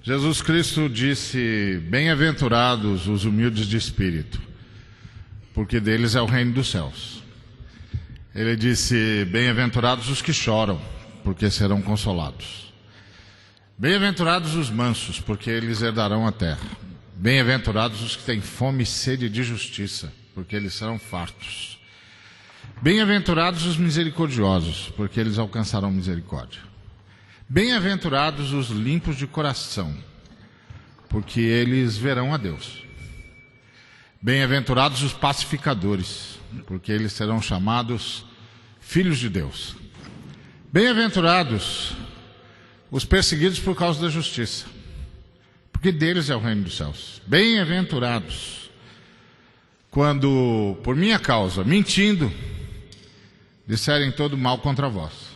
Jesus Cristo disse: bem-aventurados os humildes de espírito, porque deles é o reino dos céus. Ele disse: bem-aventurados os que choram, porque serão consolados. Bem-aventurados os mansos, porque eles herdarão a terra. Bem-aventurados os que têm fome e sede de justiça, porque eles serão fartos. Bem-aventurados os misericordiosos, porque eles alcançarão misericórdia. Bem-aventurados os limpos de coração, porque eles verão a Deus. Bem-aventurados os pacificadores, porque eles serão chamados filhos de Deus. Bem-aventurados os perseguidos por causa da justiça, porque deles é o reino dos céus. Bem-aventurados quando, por minha causa, mentindo, disserem todo mal contra vós.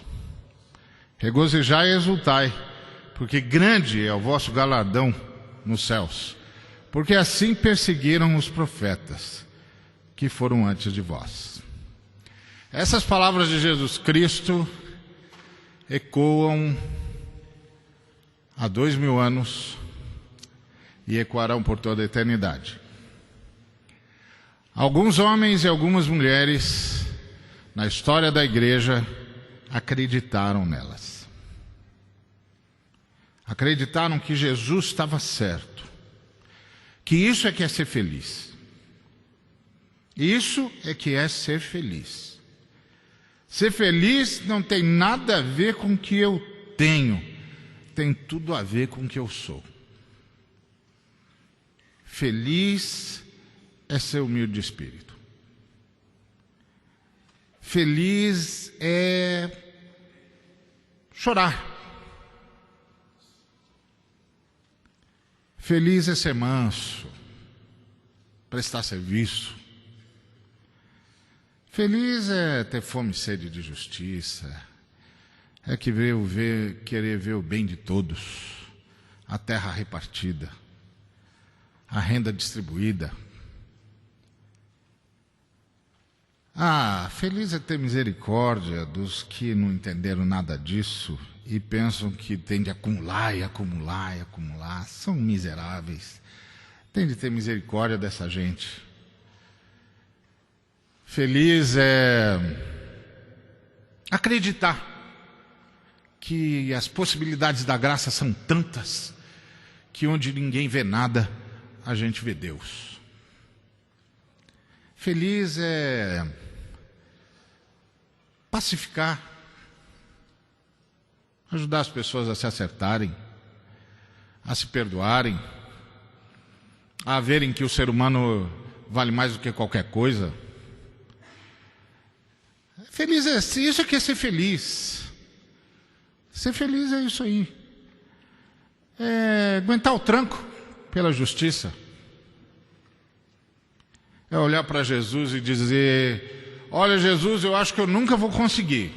Regozijai e exultai, porque grande é o vosso galardão nos céus, porque assim perseguiram os profetas que foram antes de vós. Essas palavras de Jesus Cristo ecoam há 2000 anos e ecoarão por toda a eternidade. Alguns homens e algumas mulheres na história da igreja acreditaram nelas. Acreditaram que Jesus estava certo, que isso é que é ser feliz. Isso é que é ser feliz. Ser feliz não tem nada a ver com o que eu tenho, tem tudo a ver com o que eu sou. Feliz é ser humilde de espírito. Feliz é chorar. Feliz é ser manso, prestar serviço. Feliz é ter fome e sede de justiça, é querer ver o bem de todos, a terra repartida, a renda distribuída. Feliz é ter misericórdia dos que não entenderam nada disso e pensam que tem de acumular e acumular e acumular. São miseráveis. Tem de ter misericórdia dessa gente. Feliz é acreditar que as possibilidades da graça são tantas que onde ninguém vê nada, a gente vê Deus. Feliz é pacificar, ajudar as pessoas a se acertarem, a se perdoarem, a verem que o ser humano vale mais do que qualquer coisa. Feliz é isso, que é ser feliz. Ser feliz é isso aí. É aguentar o tranco pela justiça. É olhar para Jesus e dizer: olha, Jesus, eu acho que eu nunca vou conseguir,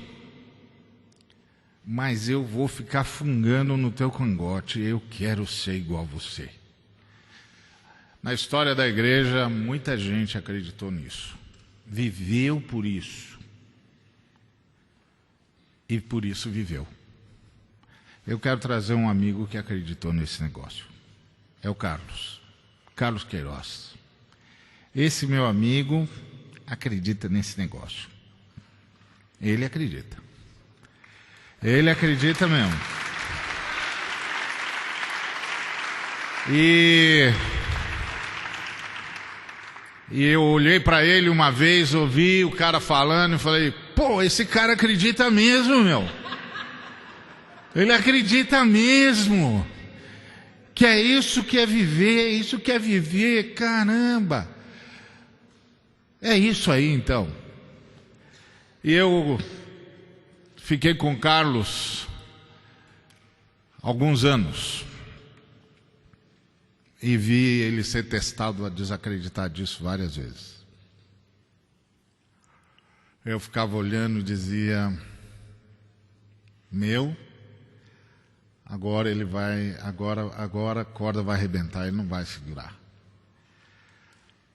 mas eu vou ficar fungando no teu cangote, eu quero ser igual a você. Na história da igreja, muita gente acreditou nisso, viveu por isso, e por isso viveu. Eu quero trazer um amigo que acreditou nesse negócio, é o Carlos Queiroz. Esse meu amigo acredita nesse negócio. Ele acredita mesmo. E eu olhei para ele uma vez, ouvi o cara falando e falei: pô, esse cara acredita mesmo, meu. Ele acredita mesmo que é isso que é viver, caramba. É isso aí, então. E eu fiquei com o Carlos alguns anos e vi ele ser testado a desacreditar disso várias vezes. Eu ficava olhando e dizia: agora ele vai, agora a corda vai arrebentar, ele não vai segurar.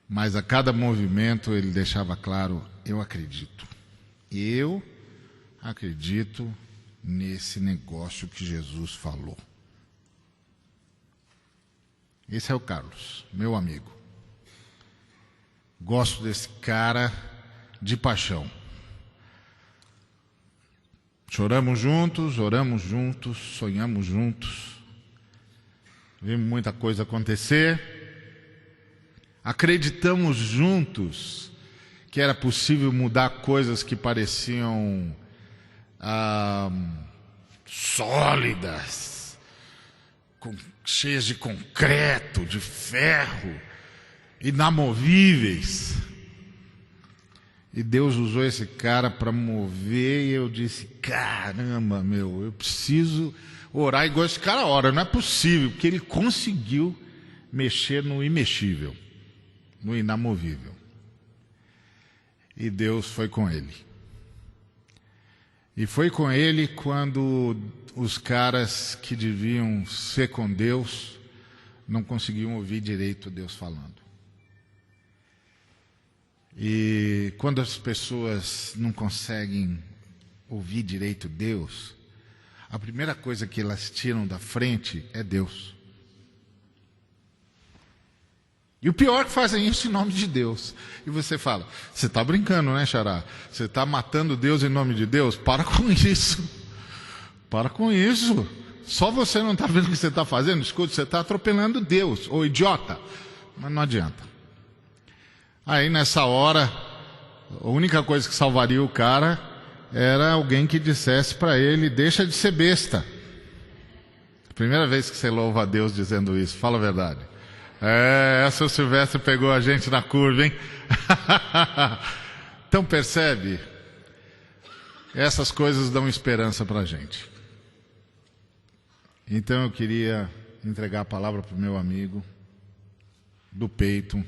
Mas a cada movimento ele deixava claro: eu acredito nesse negócio que Jesus falou. Esse é o Carlos, meu amigo. Gosto desse cara de paixão. Choramos juntos, oramos juntos, sonhamos juntos. Vimos muita coisa acontecer. Acreditamos juntos que era possível mudar coisas que pareciam sólidas, cheias de concreto, de ferro, inamovíveis. E Deus usou esse cara para mover, e eu disse, caramba, eu preciso orar igual esse cara ora. Não é possível, porque ele conseguiu mexer no imexível, no inamovível. E Deus foi com ele. E foi com ele quando os caras que deviam ser com Deus não conseguiam ouvir direito Deus falando. E quando as pessoas não conseguem ouvir direito Deus, a primeira coisa que elas tiram da frente é Deus. E o pior é que fazem isso em nome de Deus. E você fala, você está brincando, né, Xará? Você está matando Deus em nome de Deus? Para com isso. Para com isso. Só você não está vendo o que você está fazendo? Escuta, você está atropelando Deus, ô idiota. Mas não adianta. Aí nessa hora, a única coisa que salvaria o cara era alguém que dissesse para ele, deixa de ser besta. Primeira vez que você louva a Deus dizendo isso, fala a verdade. Essa o Silvestre pegou a gente na curva, hein? Então percebe, essas coisas dão esperança para a gente. Então eu queria entregar a palavra para o meu amigo, do peito.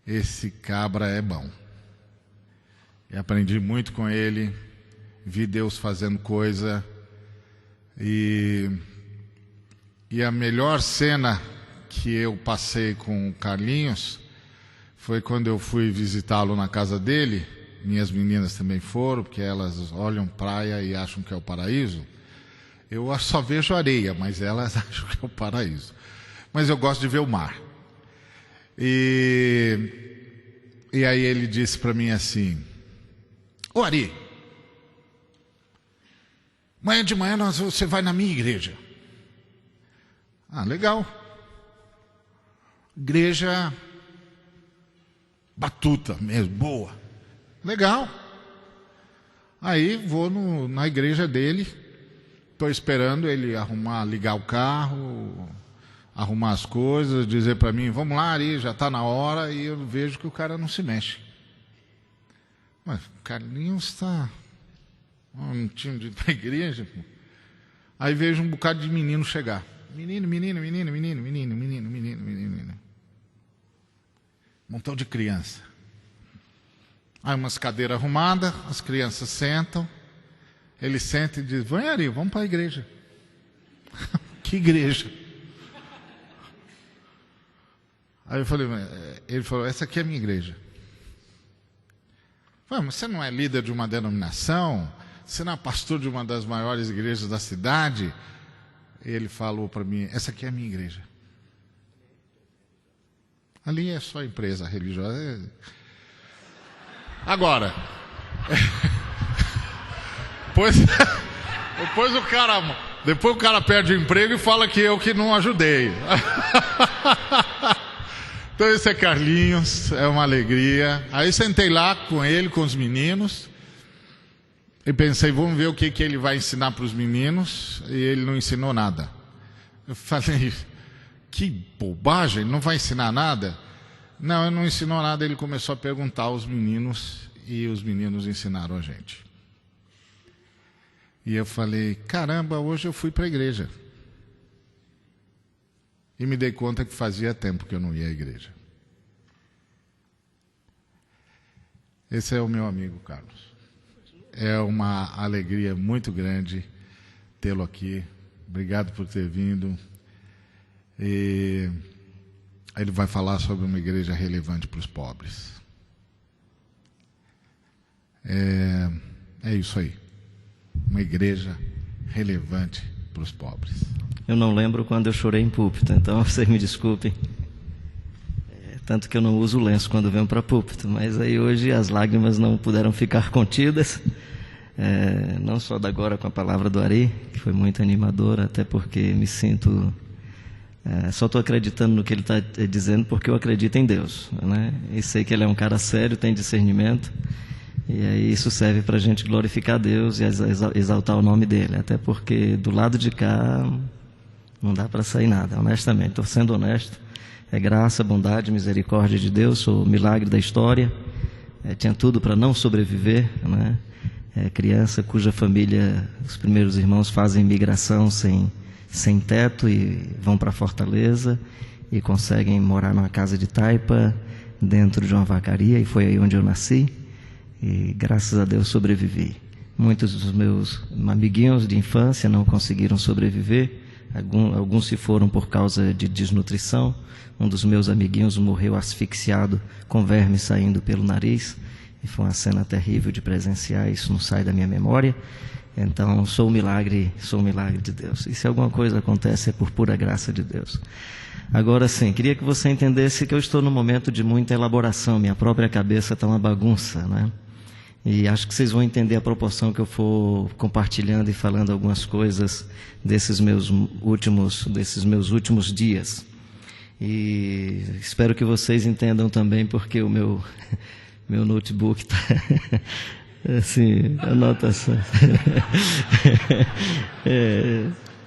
Esse cabra é bom. Eu aprendi muito com ele, vi Deus fazendo coisa, e a melhor cena que eu passei com o Carlinhos foi quando eu fui visitá-lo na casa dele. Minhas meninas também foram, porque elas olham praia e acham que é o paraíso. Eu só vejo areia, mas elas acham que é o paraíso. Mas eu gosto de ver o mar. E aí ele disse para mim assim, ô Ari, amanhã de manhã você vai na minha igreja. Ah, legal. Igreja batuta mesmo, boa. Legal. Aí vou na igreja dele, estou esperando ele ligar o carro, arrumar as coisas, dizer para mim, vamos lá, Ari, já está na hora, e eu vejo que o cara não se mexe. Mas o Carlinhos está não tinha de ir para a igreja. Pô. Aí vejo um bocado de menino chegar. Menino. Montão de criança. Aí umas cadeiras arrumadas, as crianças sentam, ele senta e diz, vai Ari, vamos para a igreja. Que igreja? Aí eu falei, ele falou, essa aqui é a minha igreja. Eu falei, mas você não é líder de uma denominação? Você não é pastor de uma das maiores igrejas da cidade? Ele falou para mim, essa aqui é a minha igreja. Ali é só empresa religiosa. Agora, depois o cara perde o emprego e fala que eu que não ajudei. Então esse é Carlinhos, é uma alegria. Aí sentei lá com ele, com os meninos, e pensei, vamos ver o que ele vai ensinar para os meninos, e ele não ensinou nada. Eu falei, que bobagem, ele não vai ensinar nada? Não, ele não ensinou nada, ele começou a perguntar aos meninos, e os meninos ensinaram a gente. E eu falei, caramba, hoje eu fui para a igreja. E me dei conta que fazia tempo que eu não ia à igreja. Esse é o meu amigo Carlos. É uma alegria muito grande tê-lo aqui. Obrigado por ter vindo. E ele vai falar sobre uma igreja relevante para os pobres. É isso aí. Uma igreja relevante para os pobres. eu não lembro quando eu chorei em púlpito, então vocês me desculpem. Tanto que eu não uso lenço quando venho para púlpito, mas aí hoje as lágrimas não puderam ficar contidas, não só da agora com a palavra do Ari, que foi muito animadora, até porque me sinto... só estou acreditando no que ele está dizendo porque eu acredito em Deus, né? E sei que ele é um cara sério, tem discernimento, e aí isso serve para a gente glorificar Deus e exaltar o nome dele, até porque do lado de cá não dá para sair nada, honestamente, estou sendo honesto. É graça, bondade, misericórdia de Deus, sou o milagre da história, tinha tudo para não sobreviver, né? Criança cuja família, os primeiros irmãos fazem migração sem teto e vão para Fortaleza e conseguem morar numa casa de taipa dentro de uma vacaria, e foi aí onde eu nasci e graças a Deus sobrevivi. Muitos dos meus amiguinhos de infância não conseguiram sobreviver, alguns se foram por causa de desnutrição. Um dos meus amiguinhos morreu asfixiado com verme saindo pelo nariz, e foi uma cena terrível de presenciar, isso não sai da minha memória. Então sou um milagre de Deus, e se alguma coisa acontece é por pura graça de Deus. Agora sim, queria que você entendesse que eu estou num momento de muita elaboração, minha própria cabeça está uma bagunça, né? E acho que vocês vão entender a proporção que eu for compartilhando e falando algumas coisas desses meus últimos dias. E espero que vocês entendam também, porque o meu notebook está assim, anotações.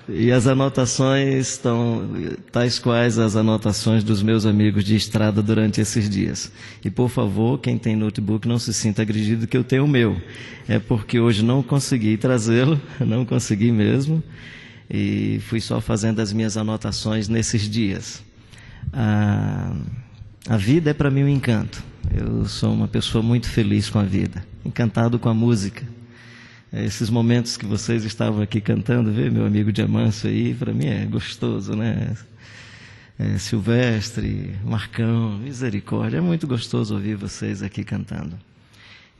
E as anotações estão tais quais as anotações dos meus amigos de estrada durante esses dias. E por favor, quem tem notebook não se sinta agredido que eu tenho o meu. É porque hoje não consegui trazê-lo, não consegui mesmo, e fui só fazendo as minhas anotações nesses dias. A vida é para mim um encanto. Eu sou uma pessoa muito feliz com a vida, encantado com a música. Esses momentos que vocês estavam aqui cantando, vê meu amigo Diamâncio aí, para mim é gostoso, né? Silvestre, Marcão, misericórdia, é muito gostoso ouvir vocês aqui cantando.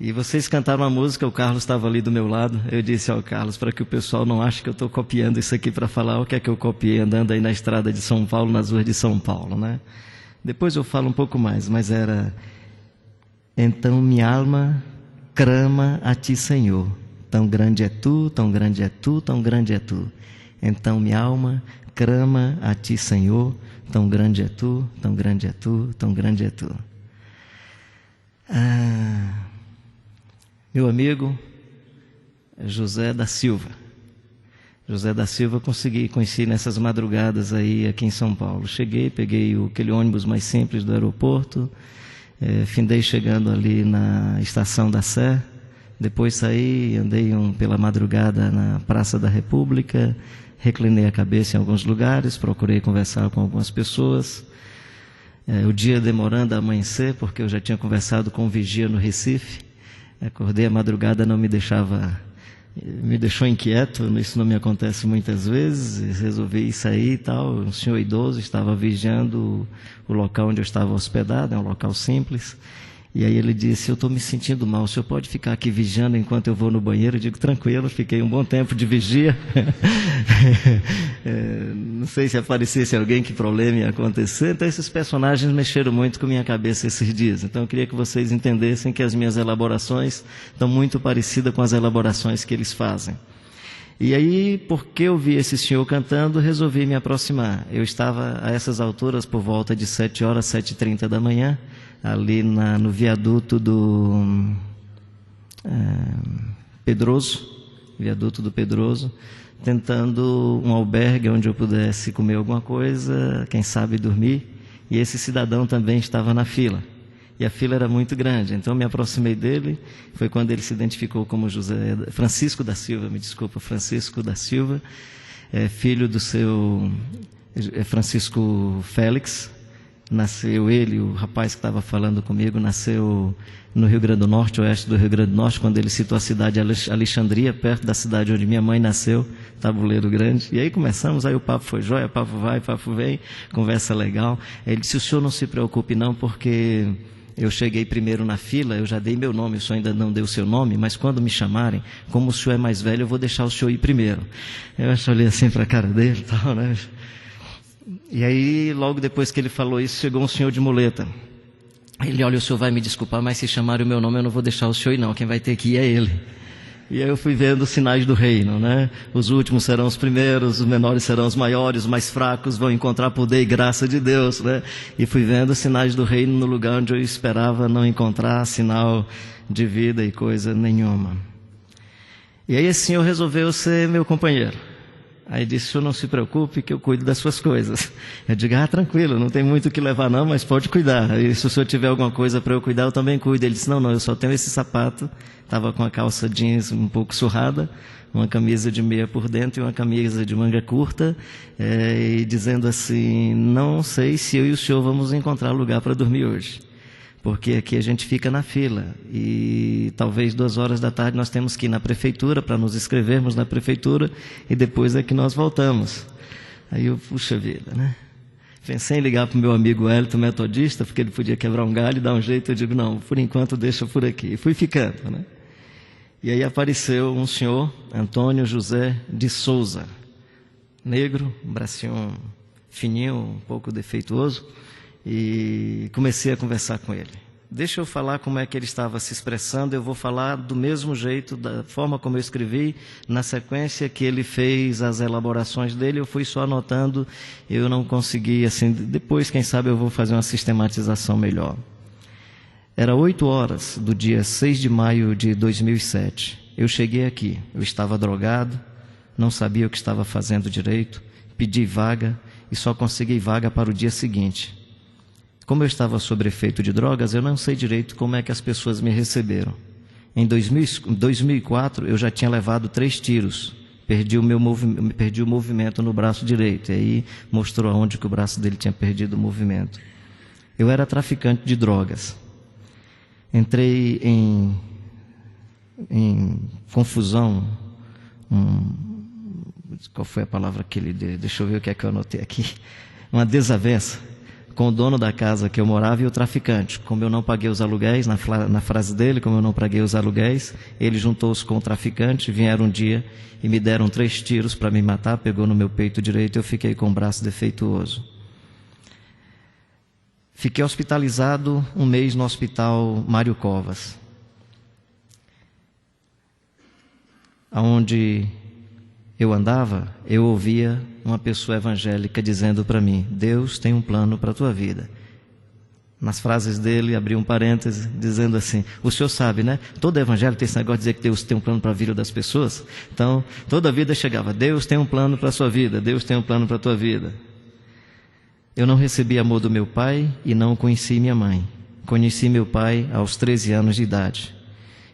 E vocês cantaram uma música, o Carlos estava ali do meu lado, eu disse ao Carlos, para que o pessoal não ache que eu estou copiando isso aqui para falar o que é que eu copiei andando aí na estrada de São Paulo, nas ruas de São Paulo, né? Depois eu falo um pouco mais, mas era: então minha alma clama a ti, Senhor, tão grande é tu, tão grande é tu, tão grande é tu. Então minha alma clama a ti, Senhor, tão grande é tu, tão grande é tu, tão grande é tu. Meu amigo José da Silva. José da Silva conheci nessas madrugadas aí aqui em São Paulo. Cheguei, peguei aquele ônibus mais simples do aeroporto, findei chegando ali na Estação da Sé, depois saí, andei pela madrugada na Praça da República, reclinei a cabeça em alguns lugares, procurei conversar com algumas pessoas. O dia demorando a amanhecer, porque eu já tinha conversado com o vigia no Recife. Acordei a madrugada, me deixou inquieto, isso não me acontece muitas vezes, resolvi sair e tal. Um senhor idoso estava vigiando o local onde eu estava hospedado, é um local simples, e aí ele disse: eu estou me sentindo mal, o senhor pode ficar aqui vigiando enquanto eu vou no banheiro? Eu digo: tranquilo, fiquei um bom tempo de vigia. Não sei se aparecesse alguém, que problema ia acontecer. Então esses personagens mexeram muito com minha cabeça esses dias. Então eu queria que vocês entendessem que as minhas elaborações estão muito parecidas com as elaborações que eles fazem. E aí, porque eu vi esse senhor cantando, resolvi me aproximar. Eu estava a essas alturas por volta de 7 horas, 7h30 da manhã, ali no viaduto do Pedroso, viaduto do Pedroso, tentando um albergue onde eu pudesse comer alguma coisa, quem sabe dormir, e esse cidadão também estava na fila, e a fila era muito grande. Então me aproximei dele, foi quando ele se identificou como Francisco da Silva, Francisco da Silva, filho do seu Francisco Félix. Nasceu ele, o rapaz que estava falando comigo, nasceu no Rio Grande do Norte, oeste do Rio Grande do Norte, quando ele citou a cidade de Alexandria, perto da cidade onde minha mãe nasceu, Tabuleiro Grande. E aí começamos, aí o papo foi jóia, papo vai, papo vem, conversa legal. Ele disse: o senhor não se preocupe não, porque eu cheguei primeiro na fila, eu já dei meu nome, o senhor ainda não deu o seu nome, mas quando me chamarem, como o senhor é mais velho, eu vou deixar o senhor ir primeiro. Eu olhei assim para a cara dele e tal, né? E aí, logo depois que ele falou isso, chegou um senhor de muleta. Ele, olha, o senhor vai me desculpar, mas se chamarem o meu nome, eu não vou deixar o senhor ir não, quem vai ter que ir é ele. E aí eu fui vendo os sinais do reino, né? Os últimos serão os primeiros, os menores serão os maiores, os mais fracos vão encontrar poder e graça de Deus, né? E fui vendo os sinais do reino no lugar onde eu esperava não encontrar sinal de vida e coisa nenhuma. E aí esse senhor resolveu ser meu companheiro. Aí disse, o senhor não se preocupe que eu cuido das suas coisas. Eu digo, tranquilo, não tem muito o que levar não, mas pode cuidar. E se o senhor tiver alguma coisa para eu cuidar, eu também cuido. Ele disse, não, eu só tenho esse sapato. Estava com a calça jeans um pouco surrada, uma camisa de meia por dentro e uma camisa de manga curta, e dizendo assim, não sei se eu e o senhor vamos encontrar lugar para dormir hoje. Porque aqui a gente fica na fila e talvez 2 horas da tarde nós temos que ir na prefeitura para nos inscrevermos na prefeitura e depois é que nós voltamos. Aí eu, puxa vida, né? Pensei em ligar para o meu amigo Hélito, metodista, porque ele podia quebrar um galho e dar um jeito. Eu digo, não, por enquanto deixa por aqui. E fui ficando, né? E aí apareceu um senhor, Antônio José de Souza, negro, um bracinho fininho, um pouco defeituoso. E comecei a conversar com ele. Deixa eu falar como é que ele estava se expressando, eu vou falar do mesmo jeito, da forma como eu escrevi, na sequência que ele fez as elaborações dele, eu fui só anotando, eu não consegui, assim, depois, quem sabe, eu vou fazer uma sistematização melhor. Era 8 horas do dia 6 de maio de 2007. Eu cheguei aqui, eu estava drogado, não sabia o que estava fazendo direito, pedi vaga e só consegui vaga para o dia seguinte. Como eu estava sob efeito de drogas, eu não sei direito como é que as pessoas me receberam. Em 2004, eu já tinha levado 3 tiros. Perdi o movimento no braço direito. E aí mostrou aonde que o braço dele tinha perdido o movimento. Eu era traficante de drogas. Entrei em confusão. Qual foi a palavra que ele deu? Deixa eu ver o que é que eu anotei aqui. Uma desavença com o dono da casa que eu morava e o traficante. Como eu não paguei os aluguéis, na frase dele, como eu não paguei os aluguéis, ele juntou-se com o traficante, vieram um dia e me deram 3 tiros para me matar, pegou no meu peito direito e eu fiquei com o braço defeituoso. Fiquei hospitalizado 1 mês no hospital Mário Covas, onde eu andava, eu ouvia uma pessoa evangélica dizendo para mim, Deus tem um plano para a tua vida. Nas frases dele, abri um parêntese, dizendo assim, o senhor sabe, né? Todo evangelho tem esse negócio de dizer que Deus tem um plano para a vida das pessoas. Então, toda a vida chegava, Deus tem um plano para a sua vida, Deus tem um plano para a tua vida. Eu não recebi amor do meu pai e não conheci minha mãe. Conheci meu pai aos 13 anos de idade.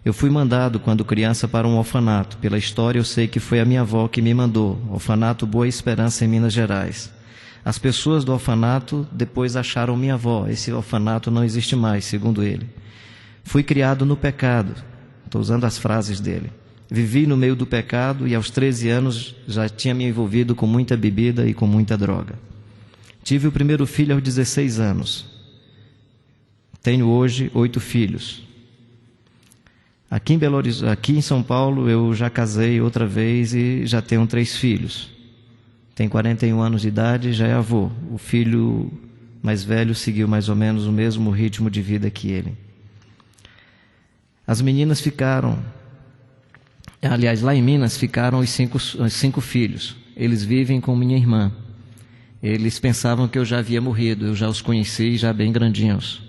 Eu fui mandado, quando criança, para um orfanato. Pela história, eu sei que foi a minha avó que me mandou. Orfanato Boa Esperança, em Minas Gerais. As pessoas do orfanato depois acharam minha avó. Esse orfanato não existe mais, segundo ele. Fui criado no pecado. Estou usando as frases dele. Vivi no meio do pecado e aos 13 anos já tinha me envolvido com muita bebida e com muita droga. Tive o primeiro filho aos 16 anos. Tenho hoje 8 filhos. Aqui em São Paulo eu já casei outra vez e já tenho 3 filhos. Tem 41 anos de idade, já é avô. O filho mais velho seguiu mais ou menos o mesmo ritmo de vida que ele. As meninas ficaram, aliás, lá em Minas ficaram os 5 filhos. Eles vivem com minha irmã. Eles pensavam que eu já havia morrido, eu já os conheci já bem grandinhos.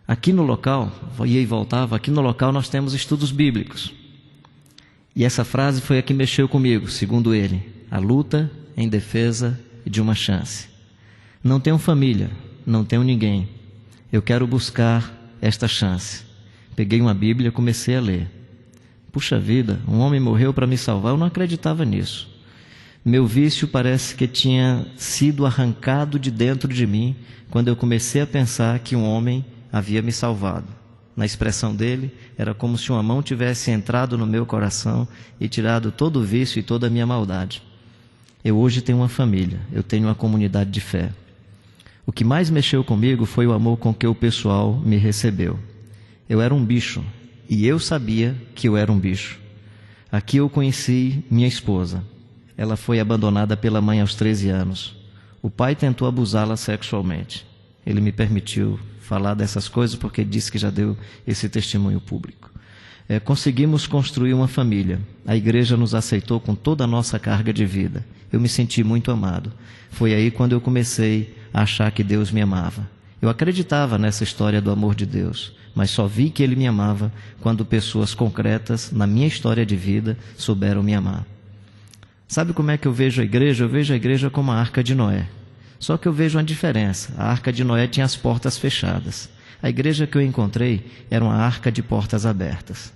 Aqui no local, ia e voltava, aqui no local nós temos estudos bíblicos. E essa frase foi a que mexeu comigo, segundo ele. A luta em defesa de uma chance. Não tenho família, não tenho ninguém. Eu quero buscar esta chance. Peguei uma Bíblia e comecei a ler. Puxa vida, um homem morreu para me salvar, eu não acreditava nisso. Meu vício parece que tinha sido arrancado de dentro de mim quando eu comecei a pensar que um homem havia me salvado. Na expressão dele, era como se uma mão tivesse entrado no meu coração e tirado todo o vício e toda a minha maldade. Eu hoje tenho uma família, eu tenho uma comunidade de fé. O que mais mexeu comigo foi o amor com que o pessoal me recebeu. Eu era um bicho, e eu sabia que eu era um bicho. Aqui eu conheci minha esposa. Ela foi abandonada pela mãe aos 13 anos. O pai tentou abusá-la sexualmente. Ele me permitiu falar dessas coisas porque disse que já deu esse testemunho público. Conseguimos construir uma família. A igreja nos aceitou com toda a nossa carga de vida. Eu me senti muito amado. Foi aí quando eu comecei a achar que Deus me amava. Eu acreditava nessa história do amor de Deus, mas só vi que Ele me amava quando pessoas concretas na minha história de vida souberam me amar. Sabe como é que eu vejo a igreja? Eu vejo a igreja como a Arca de Noé. Só que eu vejo uma diferença. A Arca de Noé tinha as portas fechadas. A igreja que eu encontrei era uma arca de portas abertas.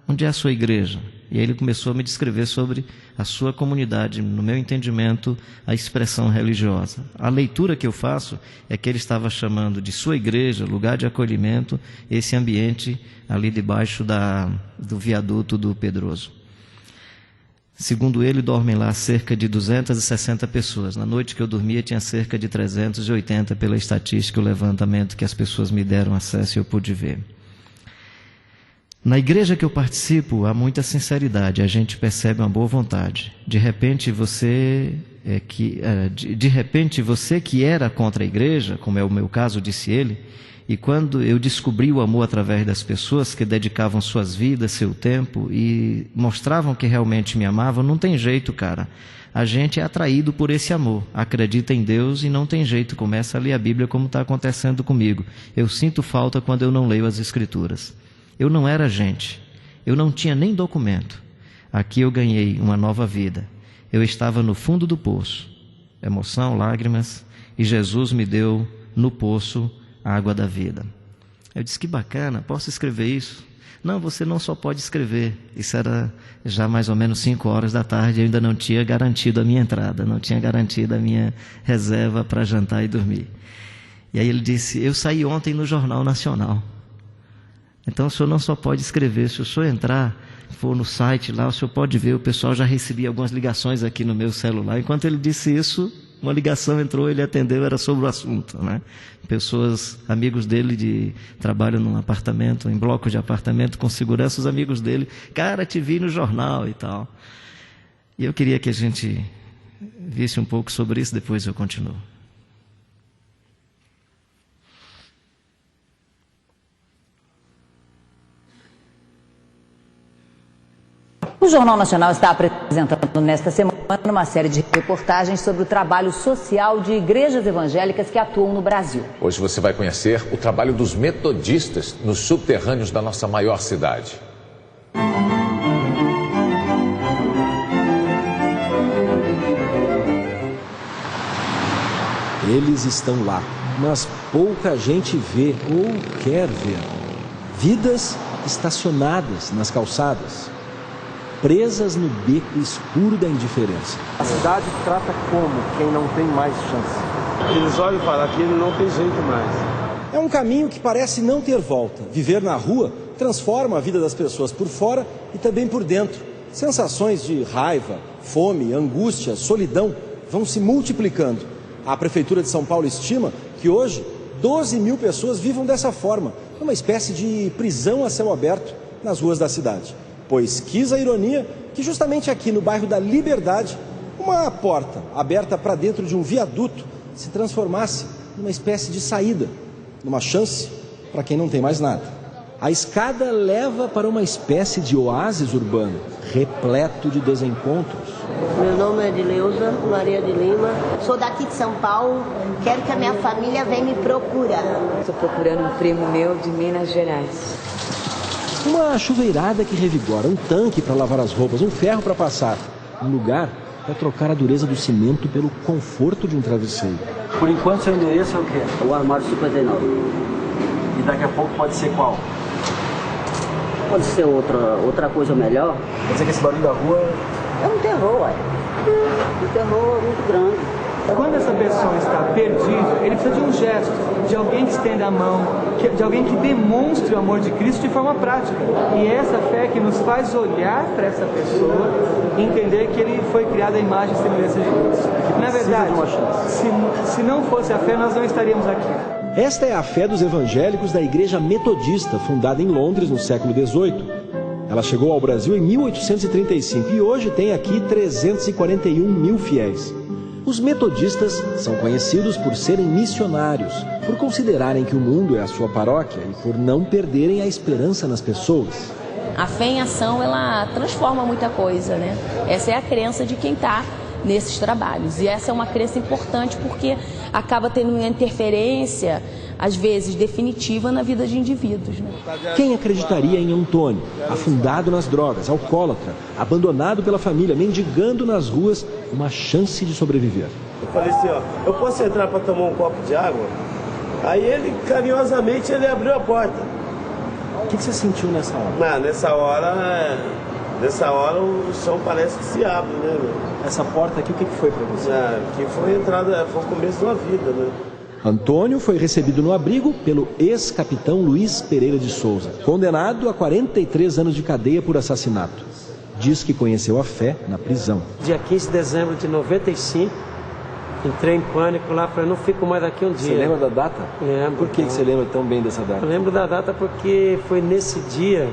Onde é a sua igreja? E aí ele começou a me descrever sobre a sua comunidade, no meu entendimento, a expressão religiosa. A leitura que eu faço é que ele estava chamando de sua igreja, lugar de acolhimento, esse ambiente ali debaixo do viaduto do Pedroso. Segundo ele, dormem lá cerca de 260 pessoas. Na noite que eu dormia, tinha cerca de 380 pela estatística, o levantamento que as pessoas me deram acesso e eu pude ver. Na igreja que eu participo, há muita sinceridade, a gente percebe uma boa vontade. De repente, você que era contra a igreja, como é o meu caso, disse ele, e quando eu descobri o amor através das pessoas que dedicavam suas vidas, seu tempo e mostravam que realmente me amavam, não tem jeito, cara. A gente é atraído por esse amor, acredita em Deus e não tem jeito, começa a ler a Bíblia como está acontecendo comigo. Eu sinto falta quando eu não leio as Escrituras. Eu não era gente, eu não tinha nem documento. Aqui eu ganhei uma nova vida. Eu estava no fundo do poço, emoção, lágrimas, e Jesus me deu no poço a água da vida. Eu disse, que bacana, posso escrever isso? Não, você não só pode escrever. Isso era já mais ou menos 5 horas da tarde, eu ainda não tinha garantido a minha entrada, não tinha garantido a minha reserva para jantar e dormir. E aí ele disse, eu saí ontem no Jornal Nacional. Então o senhor não só pode escrever, se o senhor entrar, for no site lá, o senhor pode ver, o pessoal já recebia algumas ligações aqui no meu celular. Enquanto ele disse isso, uma ligação entrou, ele atendeu, era sobre o assunto, né? Pessoas, amigos dele trabalham num apartamento, em bloco de apartamento, com segurança, os amigos dele, cara, te vi no jornal e tal. E eu queria que a gente visse um pouco sobre isso, depois eu continuo. O Jornal Nacional está apresentando nesta semana uma série de reportagens sobre o trabalho social de igrejas evangélicas que atuam no Brasil. Hoje você vai conhecer o trabalho dos metodistas nos subterrâneos da nossa maior cidade. Eles estão lá, mas pouca gente vê ou quer ver. Vidas estacionadas nas calçadas, presas no beco escuro da indiferença. A cidade trata como quem não tem mais chance. Eles olham para aquilo e não tem jeito mais. É um caminho que parece não ter volta. Viver na rua transforma a vida das pessoas por fora e também por dentro. Sensações de raiva, fome, angústia, solidão vão se multiplicando. A Prefeitura de São Paulo estima que hoje 12 mil pessoas vivam dessa forma, numa espécie de prisão a céu aberto nas ruas da cidade. Pois quis a ironia que justamente aqui no bairro da Liberdade, uma porta aberta para dentro de um viaduto se transformasse numa espécie de saída, numa chance para quem não tem mais nada. A escada leva para uma espécie de oásis urbano, repleto de desencontros. Meu nome é Edileuza Maria de Lima. Sou daqui de São Paulo, quero que a minha família venha me procurar. Estou procurando um primo meu de Minas Gerais. Uma chuveirada que revigora, um tanque para lavar as roupas, um ferro para passar. Um lugar para trocar a dureza do cimento pelo conforto de um travesseiro. Por enquanto, seu endereço é o quê? O armário 59. E daqui a pouco pode ser qual? Pode ser outra coisa melhor. Quer dizer que esse barulho da rua é um terror, ué. Um terror muito grande. Quando essa pessoa está perdida, ele precisa de um gesto, de alguém que estenda a mão, de alguém que demonstre o amor de Cristo de forma prática. E é essa fé que nos faz olhar para essa pessoa e entender que ele foi criado à imagem e semelhança de Deus. Na verdade, se não fosse a fé, nós não estaríamos aqui. Esta é a fé dos evangélicos da Igreja Metodista, fundada em Londres no século XVIII. Ela chegou ao Brasil em 1835 e hoje tem aqui 341 mil fiéis. Os metodistas são conhecidos por serem missionários, por considerarem que o mundo é a sua paróquia e por não perderem a esperança nas pessoas. A fé em ação, ela transforma muita coisa, né? Essa é a crença de quem está nesses trabalhos. E essa é uma crença importante porque acaba tendo uma interferência, às vezes definitiva, na vida de indivíduos, né? Quem acreditaria em Antônio, afundado nas drogas, alcoólatra, abandonado pela família, mendigando nas ruas, uma chance de sobreviver? Eu falei assim, ó, eu posso entrar para tomar um copo de água? Aí ele, carinhosamente, ele abriu a porta. O que você sentiu nessa hora? Nessa hora o chão parece que se abre, né, meu? Essa porta aqui, o que foi para você? Que foi a entrada, foi o começo de uma vida, né? Antônio foi recebido no abrigo pelo ex-capitão Luiz Pereira de Souza, condenado a 43 anos de cadeia por assassinato. Diz que conheceu a fé na prisão. Dia 15 de dezembro de 95, entrei em pânico lá, falei, não fico mais daqui um dia. Você lembra da data? Lembro. Por que você lembra tão bem dessa data? Eu lembro da data porque foi nesse dia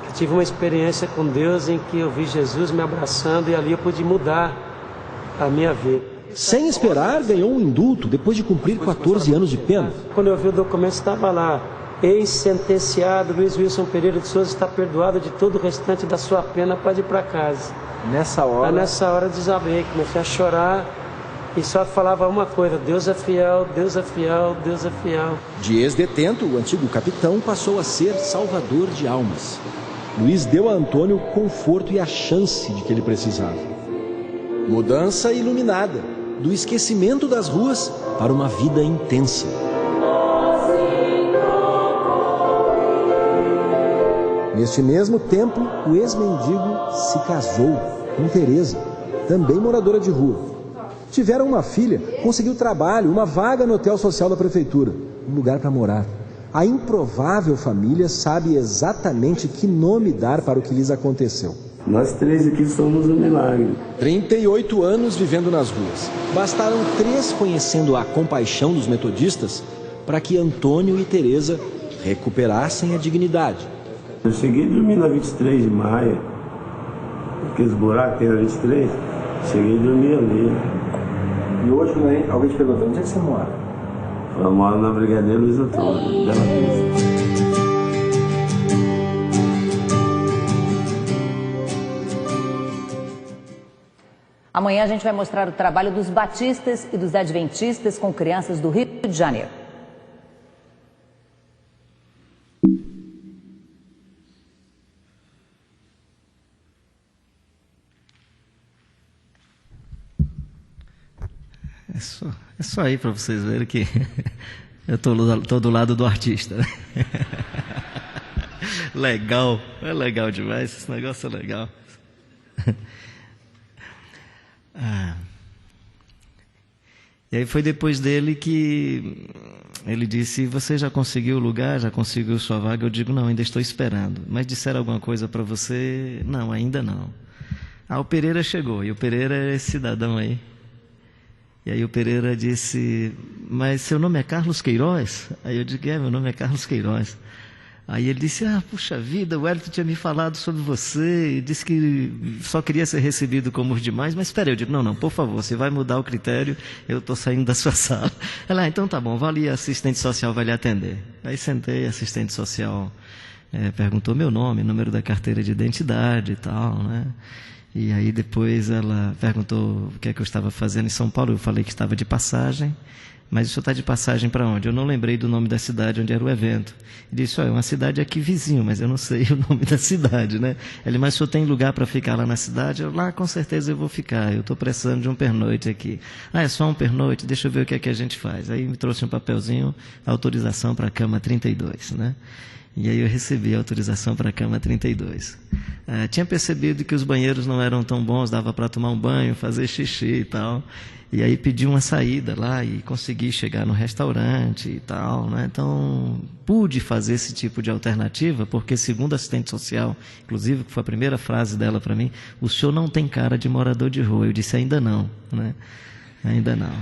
que tive uma experiência com Deus em que eu vi Jesus me abraçando e ali eu pude mudar a minha vida. Sem esperar, ganhou um indulto depois de cumprir 14 anos de pena. Quando eu vi o documento, estava lá, ex-sentenciado Luiz Wilson Pereira de Souza está perdoado de todo o restante da sua pena, pode ir para casa. Nessa hora? Nessa hora desabei, comecei a chorar e só falava uma coisa, Deus é fiel, Deus é fiel, Deus é fiel. De ex-detento, o antigo capitão passou a ser salvador de almas. Luiz deu a Antônio o conforto e a chance de que ele precisava. Mudança iluminada. Do esquecimento das ruas para uma vida intensa. Neste mesmo templo, o ex-mendigo se casou com Teresa, também moradora de rua. Tiveram uma filha, conseguiu trabalho, uma vaga no hotel social da prefeitura, um lugar para morar. A improvável família sabe exatamente que nome dar para o que lhes aconteceu. Nós três aqui somos um milagre. 38 anos vivendo nas ruas. Bastaram 3 conhecendo a compaixão dos metodistas para que Antônio e Teresa recuperassem a dignidade. Eu cheguei a dormir na 23 de maio, aqueles buracos que tem na 23, cheguei a dormir ali. E hoje, quando alguém te perguntou, onde é que você mora? Eu moro na Brigadeiro Luiz Antônio, Bela Vista. Amanhã a gente vai mostrar o trabalho dos batistas e dos adventistas com crianças do Rio de Janeiro. É só aí para vocês verem que eu tô do lado do artista. Legal, é legal demais, esse negócio é legal. E aí foi depois dele que ele disse, você já conseguiu o lugar, já conseguiu sua vaga? Eu digo, não, ainda estou esperando. Mas disseram alguma coisa para você? Não, ainda não. O Pereira chegou, e o Pereira é esse cidadão aí. E aí o Pereira disse, mas seu nome é Carlos Queiroz? Aí eu digo, meu nome é Carlos Queiroz. Aí ele disse, puxa vida, o Hélito tinha me falado sobre você, e disse que só queria ser recebido como os demais, mas espera, eu digo, não, por favor, você vai mudar o critério, eu estou saindo da sua sala. Ela, então tá bom, vai ali, a assistente social vai lhe atender. Aí sentei, a assistente social perguntou meu nome, número da carteira de identidade e tal, né? E aí depois ela perguntou o que é que eu estava fazendo em São Paulo, eu falei que estava de passagem. Mas o senhor está de passagem para onde? Eu não lembrei do nome da cidade onde era o evento. Ele disse, é uma cidade aqui vizinho, mas eu não sei o nome da cidade, né? Ele, mas o senhor tem lugar para ficar lá na cidade? Eu, lá com certeza eu vou ficar, eu estou precisando de um pernoite aqui. É só um pernoite, deixa eu ver o que é que a gente faz. Aí me trouxe um papelzinho, autorização para a cama 32, né? E aí eu recebi a autorização para a cama 32. Tinha percebido que os banheiros não eram tão bons, dava para tomar um banho, fazer xixi e tal. E aí pedi uma saída lá e consegui chegar no restaurante e tal, né? Então pude fazer esse tipo de alternativa, porque segundo a assistente social, inclusive que foi a primeira frase dela para mim, o senhor não tem cara de morador de rua. Eu disse ainda não, né? Ainda não.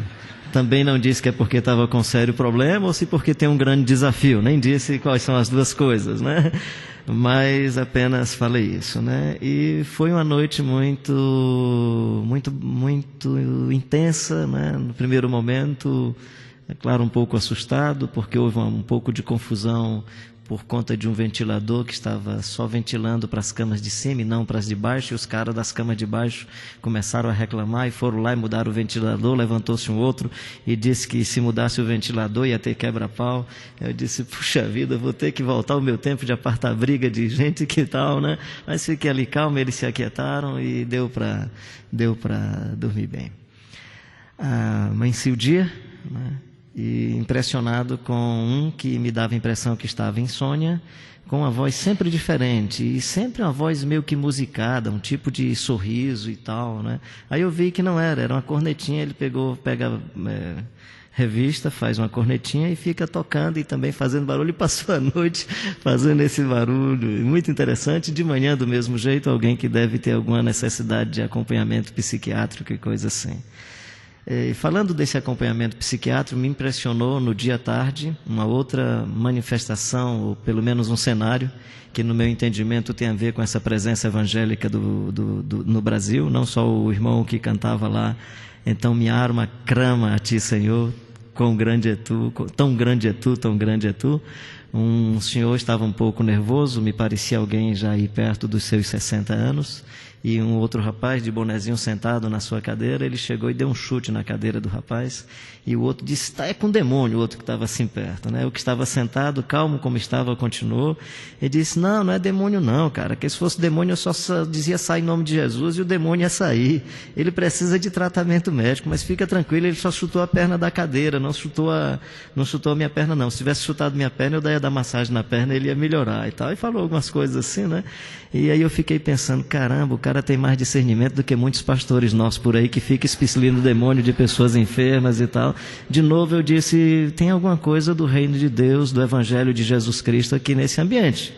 Também não disse que é porque estava com sério problema ou se porque tem um grande desafio. Nem disse quais são as duas coisas, né? Mas apenas falei isso, né? E foi uma noite muito intensa, né? No primeiro momento, é claro, um pouco assustado, porque houve um pouco de confusão por conta de um ventilador que estava só ventilando para as camas de cima e não para as de baixo, e os caras das camas de baixo começaram a reclamar e foram lá e mudaram o ventilador. Levantou-se um outro e disse que se mudasse o ventilador ia ter quebra-pau. Eu disse, puxa vida, vou ter que voltar ao meu tempo de apartar briga de gente que tal, né? Mas fiquei ali calmo, eles se aquietaram e deu para dormir bem. Amanheci o dia, né? E impressionado com um que me dava a impressão que estava insônia, com uma voz sempre diferente, e sempre uma voz meio que musicada, um tipo de sorriso e tal, né? Aí eu vi que não era uma cornetinha. Ele pega revista, faz uma cornetinha e fica tocando e também fazendo barulho, e passou a noite fazendo esse barulho, muito interessante. De manhã, do mesmo jeito, alguém que deve ter alguma necessidade de acompanhamento psiquiátrico e coisa assim. Falando desse acompanhamento psiquiátrico, me impressionou no dia à tarde uma outra manifestação, ou pelo menos um cenário, que no meu entendimento tem a ver com essa presença evangélica no Brasil. Não só o irmão que cantava lá, então minha alma clama a ti, Senhor, quão grande é tu, tão grande é tu, tão grande é tu. Um senhor estava um pouco nervoso, me parecia alguém já aí perto dos seus 60 anos, e um outro rapaz de bonezinho sentado na sua cadeira. Ele chegou e deu um chute na cadeira do rapaz, e o outro disse, está com demônio, o outro que estava assim perto, né? O que estava sentado, calmo como estava, continuou. Ele disse, não é demônio não, cara, que se fosse demônio eu só dizia sai em nome de Jesus e o demônio ia sair. Ele precisa de tratamento médico, mas fica tranquilo, ele só chutou a perna da cadeira, não chutou a minha perna não. Se tivesse chutado minha perna, eu daria dar massagem na perna, ele ia melhorar e tal. E falou algumas coisas assim, né? E aí eu fiquei pensando, caramba, o cara tem mais discernimento do que muitos pastores nossos por aí que ficam expelindo o demônio de pessoas enfermas e tal. De novo eu disse, tem alguma coisa do reino de Deus, do evangelho de Jesus Cristo aqui nesse ambiente.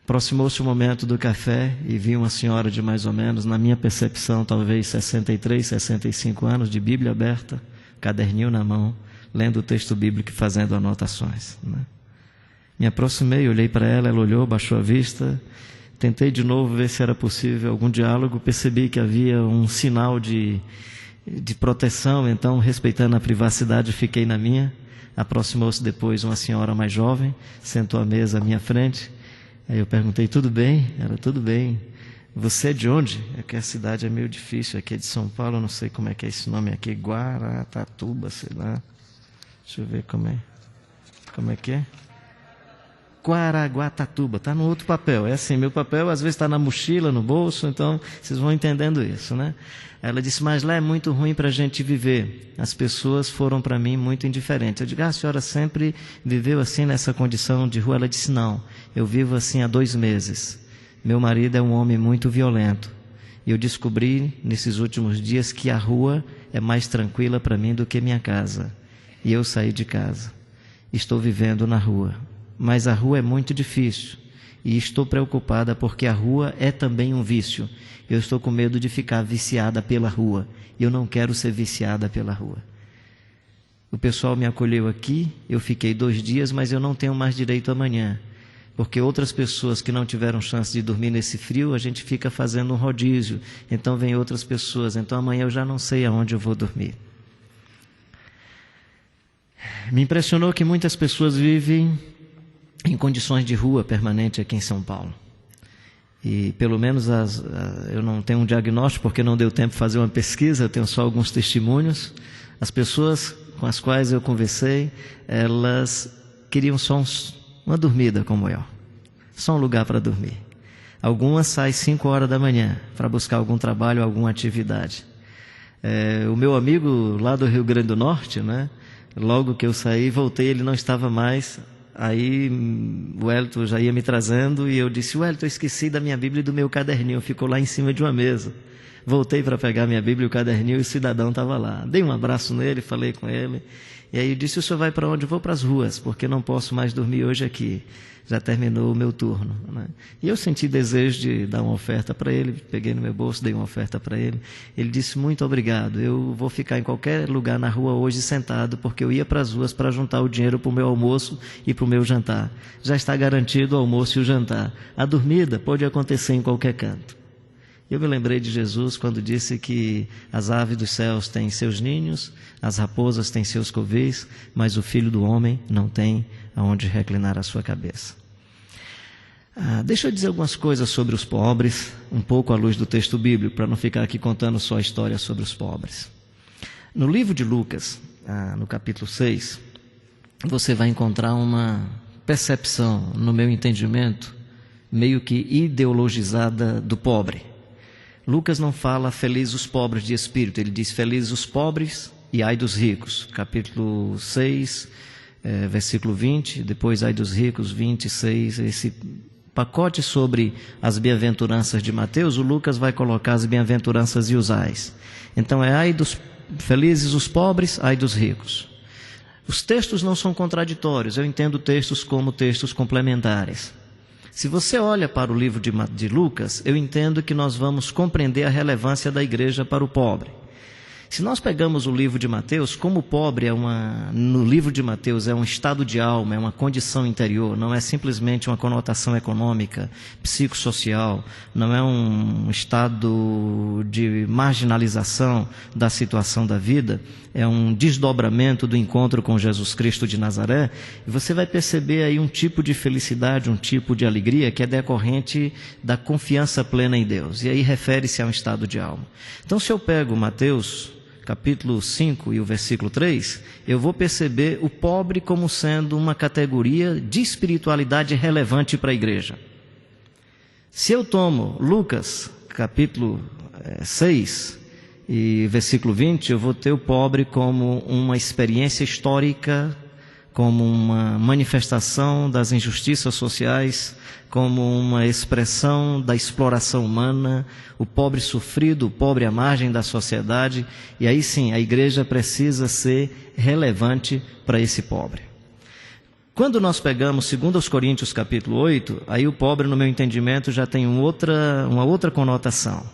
Aproximou-se o momento do café e vi uma senhora de mais ou menos, na minha percepção, talvez 63, 65 anos, de Bíblia aberta, caderninho na mão, lendo o texto bíblico e fazendo anotações, né? Me aproximei, olhei para ela, ela olhou, baixou a vista, tentei de novo ver se era possível algum diálogo, percebi que havia um sinal de proteção, então, respeitando a privacidade, fiquei na minha. Aproximou-se depois uma senhora mais jovem, sentou à mesa à minha frente. Aí eu perguntei, tudo bem? Ela, tudo bem. Você é de onde? É que a cidade é meio difícil, aqui é de São Paulo, eu não sei como é que é esse nome aqui, Guaratatuba, sei lá. Deixa eu ver como é que é. Guaraguatatuba, está no outro papel. É assim, meu papel às vezes está na mochila, no bolso, então vocês vão entendendo isso, né? Ela disse, mas lá é muito ruim para a gente viver. As pessoas foram para mim muito indiferentes. Eu digo, a senhora sempre viveu assim nessa condição de rua? Ela disse, não, eu vivo assim há 2 meses. Meu marido é um homem muito violento. E eu descobri nesses últimos dias que a rua é mais tranquila para mim do que minha casa. E eu saí de casa. Estou vivendo na rua. Mas a rua é muito difícil e estou preocupada porque a rua é também um vício. Eu estou com medo de ficar viciada pela rua. Eu não quero ser viciada pela rua. O pessoal me acolheu aqui, eu fiquei 2 dias, mas eu não tenho mais direito amanhã. Porque outras pessoas que não tiveram chance de dormir nesse frio, a gente fica fazendo um rodízio. Então vem outras pessoas, então amanhã eu já não sei aonde eu vou dormir. Me impressionou que muitas pessoas vivem em condições de rua permanente aqui em São Paulo. E pelo menos eu não tenho um diagnóstico porque não deu tempo de fazer uma pesquisa, eu tenho só alguns testemunhos. As pessoas com as quais eu conversei, elas queriam só uma dormida como eu, só um lugar para dormir. Algumas saem 5 horas da manhã para buscar algum trabalho, alguma atividade. O meu amigo lá do Rio Grande do Norte, né? Logo que eu saí, voltei, ele não estava mais. Aí o Wellington já ia me trazendo e eu disse: Wellington, eu esqueci da minha Bíblia e do meu caderninho, ficou lá em cima de uma mesa. Voltei para pegar minha Bíblia e o caderninho e o cidadão estava lá. Dei um abraço nele, falei com ele. E aí eu disse: o senhor vai para onde? Eu vou para as ruas, porque não posso mais dormir hoje aqui. Já terminou o meu turno, né? E eu senti desejo de dar uma oferta para ele. Peguei no meu bolso, dei uma oferta para ele. Ele disse: muito obrigado, eu vou ficar em qualquer lugar na rua hoje sentado, porque eu ia para as ruas para juntar o dinheiro para o meu almoço e para o meu jantar. Já está garantido o almoço e o jantar. A dormida pode acontecer em qualquer canto. Eu me lembrei de Jesus quando disse que as aves dos céus têm seus ninhos, as raposas têm seus covis, mas o Filho do Homem não tem aonde reclinar a sua cabeça. Deixa eu dizer algumas coisas sobre os pobres, um pouco à luz do texto bíblico, para não ficar aqui contando só a história sobre os pobres. No livro de Lucas, no capítulo 6, você vai encontrar uma percepção, no meu entendimento, meio que ideologizada do pobre. Lucas não fala felizes os pobres de espírito, ele diz felizes os pobres e ai dos ricos. Capítulo 6, versículo 20, depois ai dos ricos, 26, esse pacote sobre as bem-aventuranças de Mateus, o Lucas vai colocar as bem-aventuranças e os ais. Então ai dos felizes os pobres, ai dos ricos. Os textos não são contraditórios, eu entendo textos como textos complementares. Se você olha para o livro de Lucas, eu entendo que nós vamos compreender a relevância da igreja para o pobre. Se nós pegamos o livro de Mateus, como o pobre no livro de Mateus é um estado de alma, é uma condição interior, não é simplesmente uma conotação econômica, psicossocial, não é um estado de marginalização da situação da vida, é um desdobramento do encontro com Jesus Cristo de Nazaré, e você vai perceber aí um tipo de felicidade, um tipo de alegria que é decorrente da confiança plena em Deus, e aí refere-se a um estado de alma. Então, se eu pego Mateus capítulo 5 e o versículo 3, eu vou perceber o pobre como sendo uma categoria de espiritualidade relevante para a igreja. Se eu tomo Lucas capítulo 6 e versículo 20, eu vou ter o pobre como uma experiência histórica, como uma manifestação das injustiças sociais, como uma expressão da exploração humana, o pobre sofrido, o pobre à margem da sociedade, e aí sim, a igreja precisa ser relevante para esse pobre. Quando nós pegamos 2 Coríntios capítulo 8, aí o pobre, no meu entendimento, já tem uma outra conotação,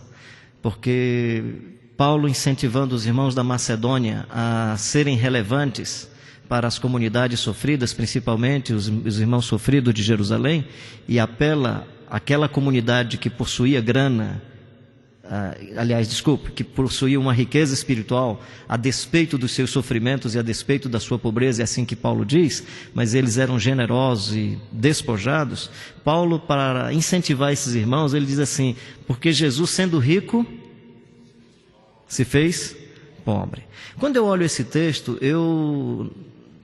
porque Paulo incentivando os irmãos da Macedônia a serem relevantes para as comunidades sofridas, principalmente os irmãos sofridos de Jerusalém, e apela àquela comunidade que possuía grana, que possuía uma riqueza espiritual, a despeito dos seus sofrimentos e a despeito da sua pobreza, é assim que Paulo diz, mas eles eram generosos e despojados. Paulo, para incentivar esses irmãos, ele diz assim: porque Jesus, sendo rico, se fez pobre. Quando eu olho esse texto,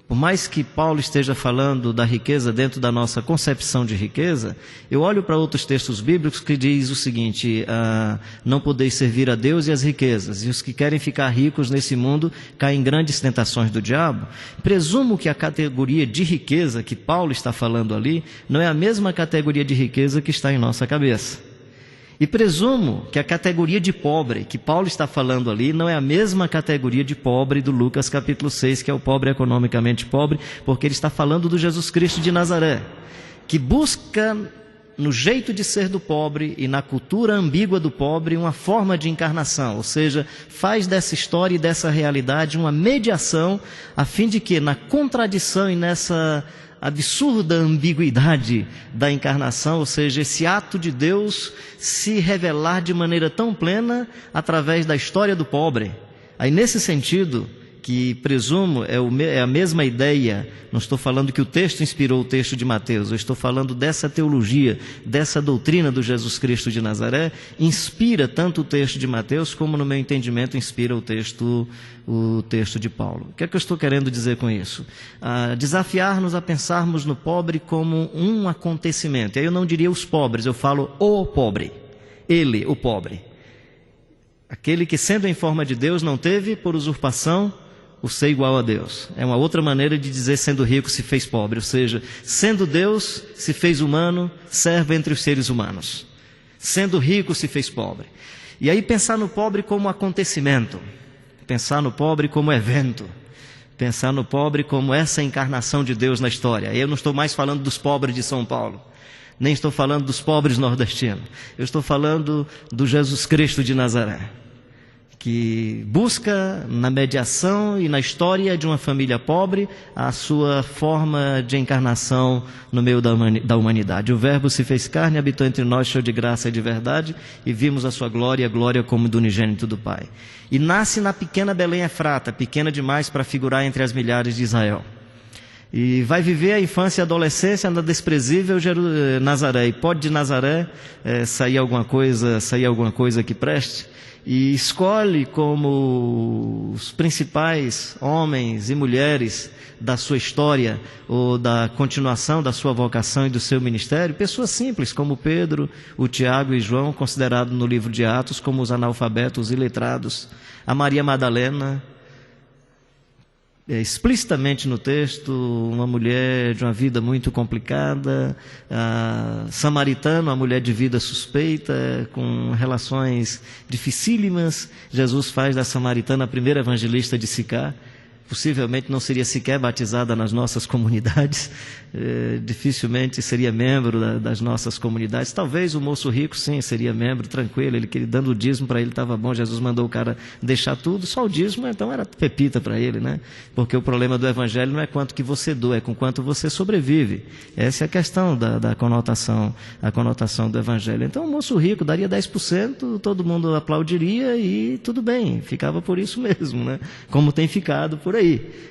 por mais que Paulo esteja falando da riqueza dentro da nossa concepção de riqueza, eu olho para outros textos bíblicos que diz o seguinte: não podeis servir a Deus e as riquezas, e os que querem ficar ricos nesse mundo caem em grandes tentações do diabo. Presumo que a categoria de riqueza que Paulo está falando ali não é a mesma categoria de riqueza que está em nossa cabeça. E presumo que a categoria de pobre que Paulo está falando ali não é a mesma categoria de pobre do Lucas capítulo 6, que é o pobre economicamente pobre, porque ele está falando do Jesus Cristo de Nazaré, que busca no jeito de ser do pobre e na cultura ambígua do pobre uma forma de encarnação, ou seja, faz dessa história e dessa realidade uma mediação, a fim de que na contradição e nessa absurda ambiguidade da encarnação, ou seja, esse ato de Deus se revelar de maneira tão plena através da história do pobre. Aí nesse sentido, que presumo é a mesma ideia, não estou falando que o texto inspirou o texto de Mateus, eu estou falando dessa teologia, dessa doutrina do Jesus Cristo de Nazaré, inspira tanto o texto de Mateus como, no meu entendimento, inspira o texto de Paulo. O que é que eu estou querendo dizer com isso? Desafiar-nos a pensarmos no pobre como um acontecimento. Aí eu não diria os pobres, eu falo o pobre, ele, o pobre. Aquele que, sendo em forma de Deus, não teve por usurpação o ser igual a Deus. É uma outra maneira de dizer sendo rico se fez pobre, ou seja, sendo Deus se fez humano, serve entre os seres humanos. Sendo rico se fez pobre. E aí pensar no pobre como acontecimento, pensar no pobre como evento, pensar no pobre como essa encarnação de Deus na história. Eu não estou mais falando dos pobres de São Paulo, nem estou falando dos pobres nordestinos. Eu estou falando do Jesus Cristo de Nazaré, que busca na mediação e na história de uma família pobre a sua forma de encarnação no meio da humanidade. O Verbo se fez carne, habitou entre nós, cheio de graça e de verdade, e vimos a sua glória, a glória como do unigênito do Pai. E nasce na pequena Belém Efrata, pequena demais para figurar entre as milhares de Israel. E vai viver a infância e a adolescência na desprezível Nazaré. E pode de Nazaré sair alguma coisa que preste? E escolhe como os principais homens e mulheres da sua história ou da continuação da sua vocação e do seu ministério, pessoas simples como Pedro, o Tiago e João, considerados no livro de Atos como os analfabetos e letrados, a Maria Madalena, explicitamente no texto, uma mulher de uma vida muito complicada, a samaritano, uma mulher de vida suspeita, com relações dificílimas. Jesus faz da samaritana a primeira evangelista de Sicar. Possivelmente não seria sequer batizada nas nossas comunidades, dificilmente seria membro das nossas comunidades. Talvez o moço rico, sim, seria membro, tranquilo, ele dando o dízimo para ele estava bom. Jesus mandou o cara deixar tudo, só o dízimo, então era pepita para ele, né? Porque o problema do evangelho não é quanto que você doa, é com quanto você sobrevive. Essa é a questão da conotação, a conotação do evangelho. Então o moço rico daria 10%, todo mundo aplaudiria e tudo bem, ficava por isso mesmo, né? Como tem ficado por aí.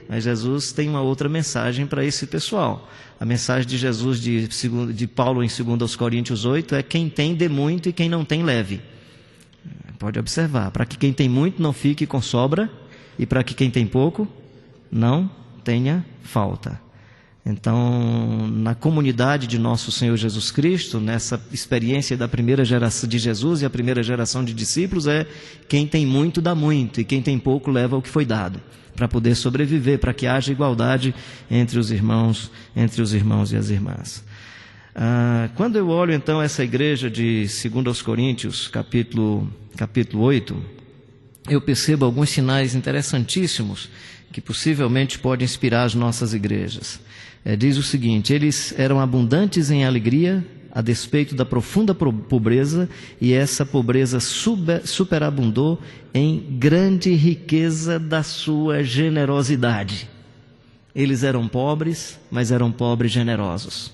Mas Jesus tem uma outra mensagem para esse pessoal. A mensagem de Jesus, de Paulo em 2 Coríntios 8, é: quem tem dê muito e quem não tem leve. Pode observar, para que quem tem muito não fique com sobra, e para que quem tem pouco não tenha falta. Então, na comunidade de nosso Senhor Jesus Cristo, nessa experiência da primeira geração de Jesus e a primeira geração de discípulos, é quem tem muito dá muito, e quem tem pouco leva o que foi dado, para poder sobreviver, para que haja igualdade entre os irmãos e as irmãs. Quando eu olho então essa igreja de 2 Coríntios, capítulo 8, eu percebo alguns sinais interessantíssimos que possivelmente podem inspirar as nossas igrejas. Diz o seguinte: eles eram abundantes em alegria, a despeito da profunda pobreza, e essa pobreza superabundou em grande riqueza da sua generosidade. Eles eram pobres, mas eram pobres generosos.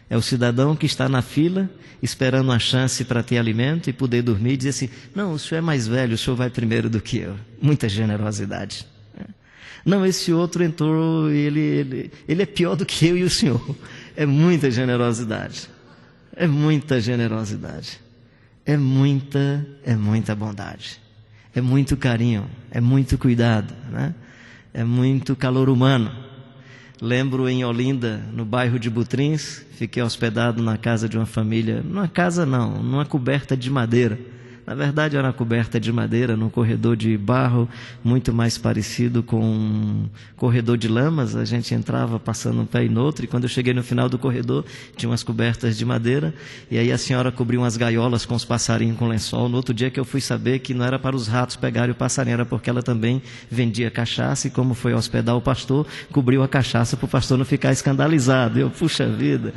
É o cidadão que está na fila, esperando uma chance para ter alimento e poder dormir, e dizer assim: não, o senhor é mais velho, o senhor vai primeiro do que eu. Muita generosidade. Não, esse outro entrou, ele é pior do que eu e o senhor. É muita generosidade. É muita generosidade. É muita bondade. É muito carinho, é muito cuidado, né? É muito calor humano. Lembro em Olinda, no bairro de Butrins, fiquei hospedado na casa de uma família, numa coberta de madeira. Na verdade era uma coberta de madeira, num corredor de barro, muito mais parecido com um corredor de lamas. A gente entrava passando um pé e no outro, e quando eu cheguei no final do corredor, tinha umas cobertas de madeira, e aí a senhora cobriu umas gaiolas com os passarinhos com lençol. No outro dia que eu fui saber que não era para os ratos pegarem o passarinho, era porque ela também vendia cachaça, e como foi hospedar o pastor, cobriu a cachaça para o pastor não ficar escandalizado. Eu, puxa vida...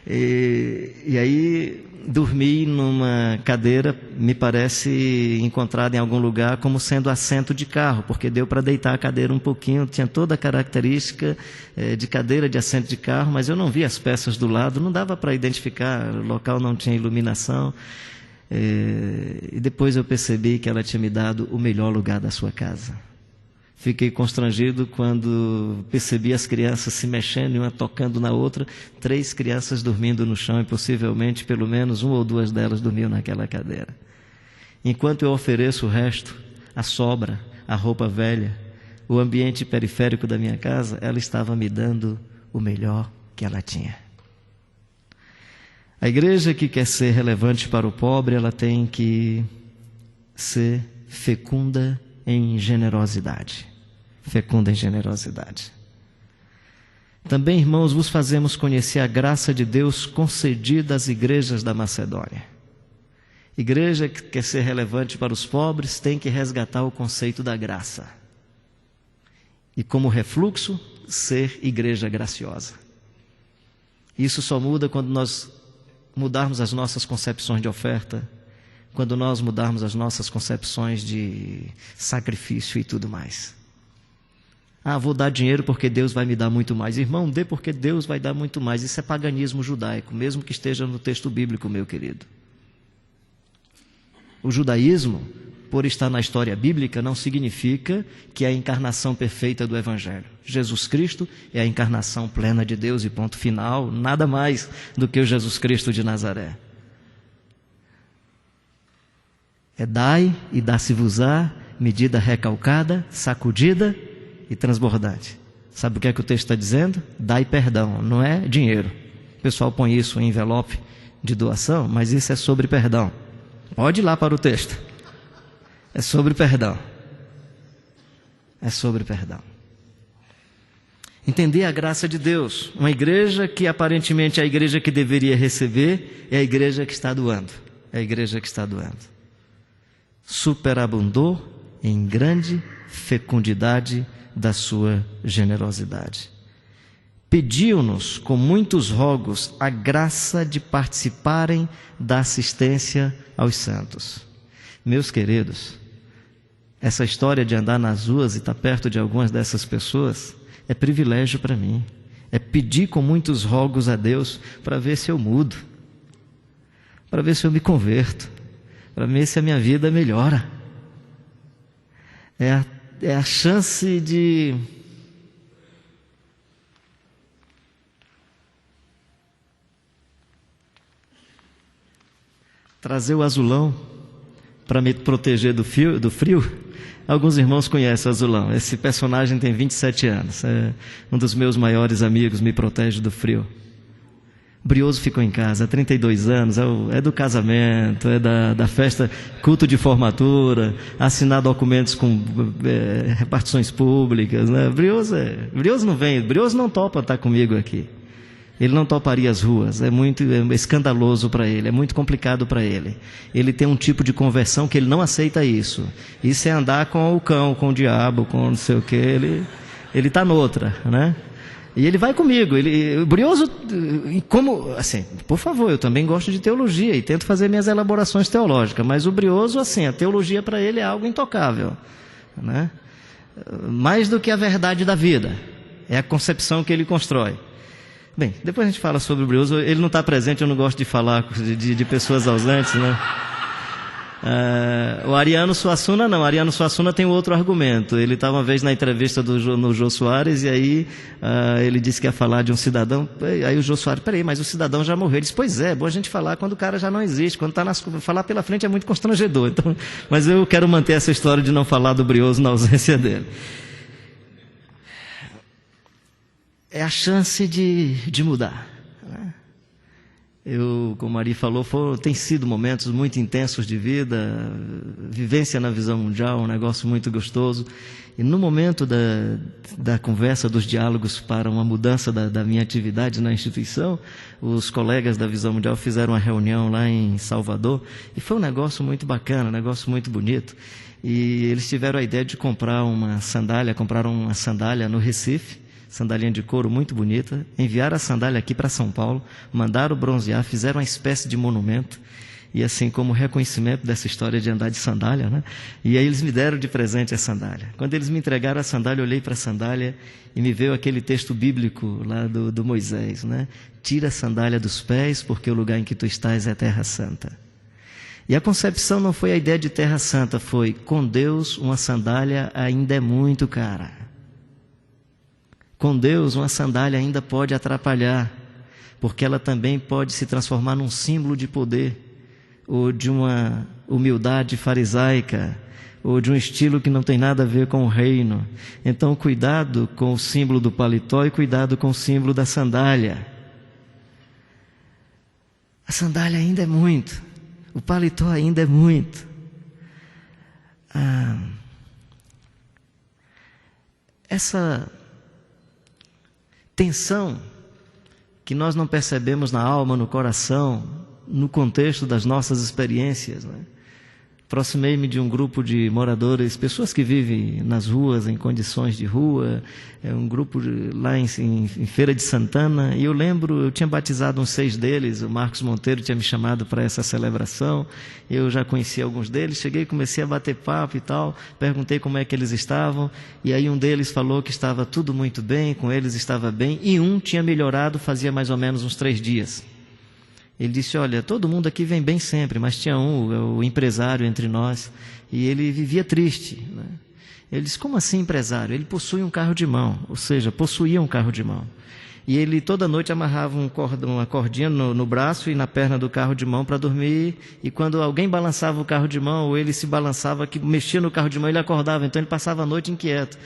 E aí dormi numa cadeira, me parece encontrada em algum lugar como sendo assento de carro, porque deu para deitar a cadeira um pouquinho, tinha toda a característica de cadeira de assento de carro, mas eu não vi as peças do lado, não dava para identificar, o local não tinha iluminação. E depois eu percebi que ela tinha me dado o melhor lugar da sua casa. Fiquei constrangido quando percebi as crianças se mexendo e uma tocando na outra, 3 crianças dormindo no chão, e possivelmente pelo menos 1 ou 2 delas dormiam naquela cadeira. Enquanto eu ofereço o resto, a sobra, a roupa velha, o ambiente periférico da minha casa, ela estava me dando o melhor que ela tinha. A igreja que quer ser relevante para o pobre, ela tem que ser fecunda em generosidade. Fecunda em generosidade. Também, irmãos, vos fazemos conhecer a graça de Deus concedida às igrejas da Macedônia. Igreja que quer ser relevante para os pobres tem que resgatar o conceito da graça. E como refluxo, ser igreja graciosa. Isso só muda quando nós mudarmos as nossas concepções de oferta, quando nós mudarmos as nossas concepções de sacrifício e tudo mais. Ah, vou dar dinheiro porque Deus vai me dar muito mais. Irmão, dê porque Deus vai dar muito mais. Isso é paganismo judaico, mesmo que esteja no texto bíblico, meu querido. O judaísmo, por estar na história bíblica, não significa que é a encarnação perfeita do Evangelho. Jesus Cristo é a encarnação plena de Deus e ponto final, nada mais do que o Jesus Cristo de Nazaré. É dai e dá-se-vos-á, medida recalcada, sacudida e transbordante. Sabe o que é que o texto está dizendo? Dai perdão, não é dinheiro. O pessoal põe isso em envelope de doação, mas isso é sobre perdão. Pode ir lá para o texto. É sobre perdão. É sobre perdão. Entender a graça de Deus. Uma igreja que aparentemente é a igreja que deveria receber, é a igreja que está doando. É a igreja que está doando. Superabundou em grande fecundidade da sua generosidade. Pediu-nos com muitos rogos a graça de participarem da assistência aos santos. Meus queridos, essa história de andar nas ruas e estar perto de algumas dessas pessoas é privilégio para mim. É pedir com muitos rogos a Deus para ver se eu mudo, para ver se eu me converto, para ver se a minha vida melhora. É a chance de trazer o azulão para me proteger do frio. Alguns irmãos conhecem o azulão. Esse personagem tem 27 anos. É um dos meus maiores amigos, me protege do frio. Brioso ficou em casa há 32 anos, é do casamento, é da festa, culto de formatura, assinar documentos com repartições públicas, né? Brioso não vem, Brioso não topa estar comigo aqui. Ele não toparia as ruas, é muito escandaloso para ele, é muito complicado para ele. Ele tem um tipo de conversão que ele não aceita isso. Isso é andar com o cão, com o diabo, com não sei o que, ele está noutra, né? E ele vai comigo, o Brioso, como, assim, por favor, eu também gosto de teologia e tento fazer minhas elaborações teológicas, mas o Brioso, assim, a teologia para ele é algo intocável, né? Mais do que a verdade da vida, é a concepção que ele constrói. Bem, depois a gente fala sobre o Brioso, ele não está presente, eu não gosto de falar de pessoas ausentes, né? O Ariano Suassuna não, o Ariano Suassuna tem outro argumento. Ele estava uma vez na entrevista no Jô Soares e aí ele disse que ia falar de um cidadão. Aí o Jô Soares, peraí, mas o cidadão já morreu. Ele disse, pois é bom a gente falar quando o cara já não existe, quando falar pela frente é muito constrangedor. Então, mas eu quero manter essa história de não falar do Brioso na ausência dele. É a chance de mudar, né? Como Maria falou, tem sido momentos muito intensos de vida, vivência na visão mundial, um negócio muito gostoso. E no momento da conversa, dos diálogos para uma mudança da minha atividade na instituição, os colegas da Visão Mundial fizeram uma reunião lá em Salvador, e foi um negócio muito bacana, um negócio muito bonito. E eles tiveram a ideia de compraram uma sandália no Recife, sandalinha de couro muito bonita, enviaram a sandália aqui para São Paulo, mandaram bronzear, fizeram uma espécie de monumento, e assim como reconhecimento dessa história de andar de sandália, né? E aí eles me deram de presente a sandália. Quando eles me entregaram a sandália, eu olhei para a sandália e me veio aquele texto bíblico lá do Moisés, né? Tira a sandália dos pés, porque o lugar em que tu estás é terra santa. E a concepção não foi a ideia de terra santa, foi, com Deus uma sandália ainda é muito cara. Com Deus, uma sandália ainda pode atrapalhar, porque ela também pode se transformar num símbolo de poder, ou de uma humildade farisaica, ou de um estilo que não tem nada a ver com o reino. Então, cuidado com o símbolo do paletó e cuidado com o símbolo da sandália. A sandália ainda é muito, o paletó ainda é muito. essa tensão que nós não percebemos na alma, no coração, no contexto das nossas experiências, né? Aproximei-me de um grupo de moradores, pessoas que vivem nas ruas, em condições de rua, um grupo lá em Feira de Santana, e eu lembro, eu tinha batizado uns 6 deles, o Marcos Monteiro tinha me chamado para essa celebração, eu já conhecia alguns deles, cheguei e comecei a bater papo e tal, perguntei como é que eles estavam, e aí um deles falou que estava tudo muito bem, com eles estava bem, e um tinha melhorado fazia mais ou menos uns 3 dias. Ele disse, olha, todo mundo aqui vem bem sempre, mas tinha o empresário entre nós, e ele vivia triste, né? Ele disse, como assim empresário? Ele possui um carro de mão, ou seja, possuía um carro de mão. E ele toda noite amarrava uma cordinha no braço e na perna do carro de mão para dormir, e quando alguém balançava o carro de mão, ou ele se balançava, que mexia no carro de mão, ele acordava, então ele passava a noite inquieto.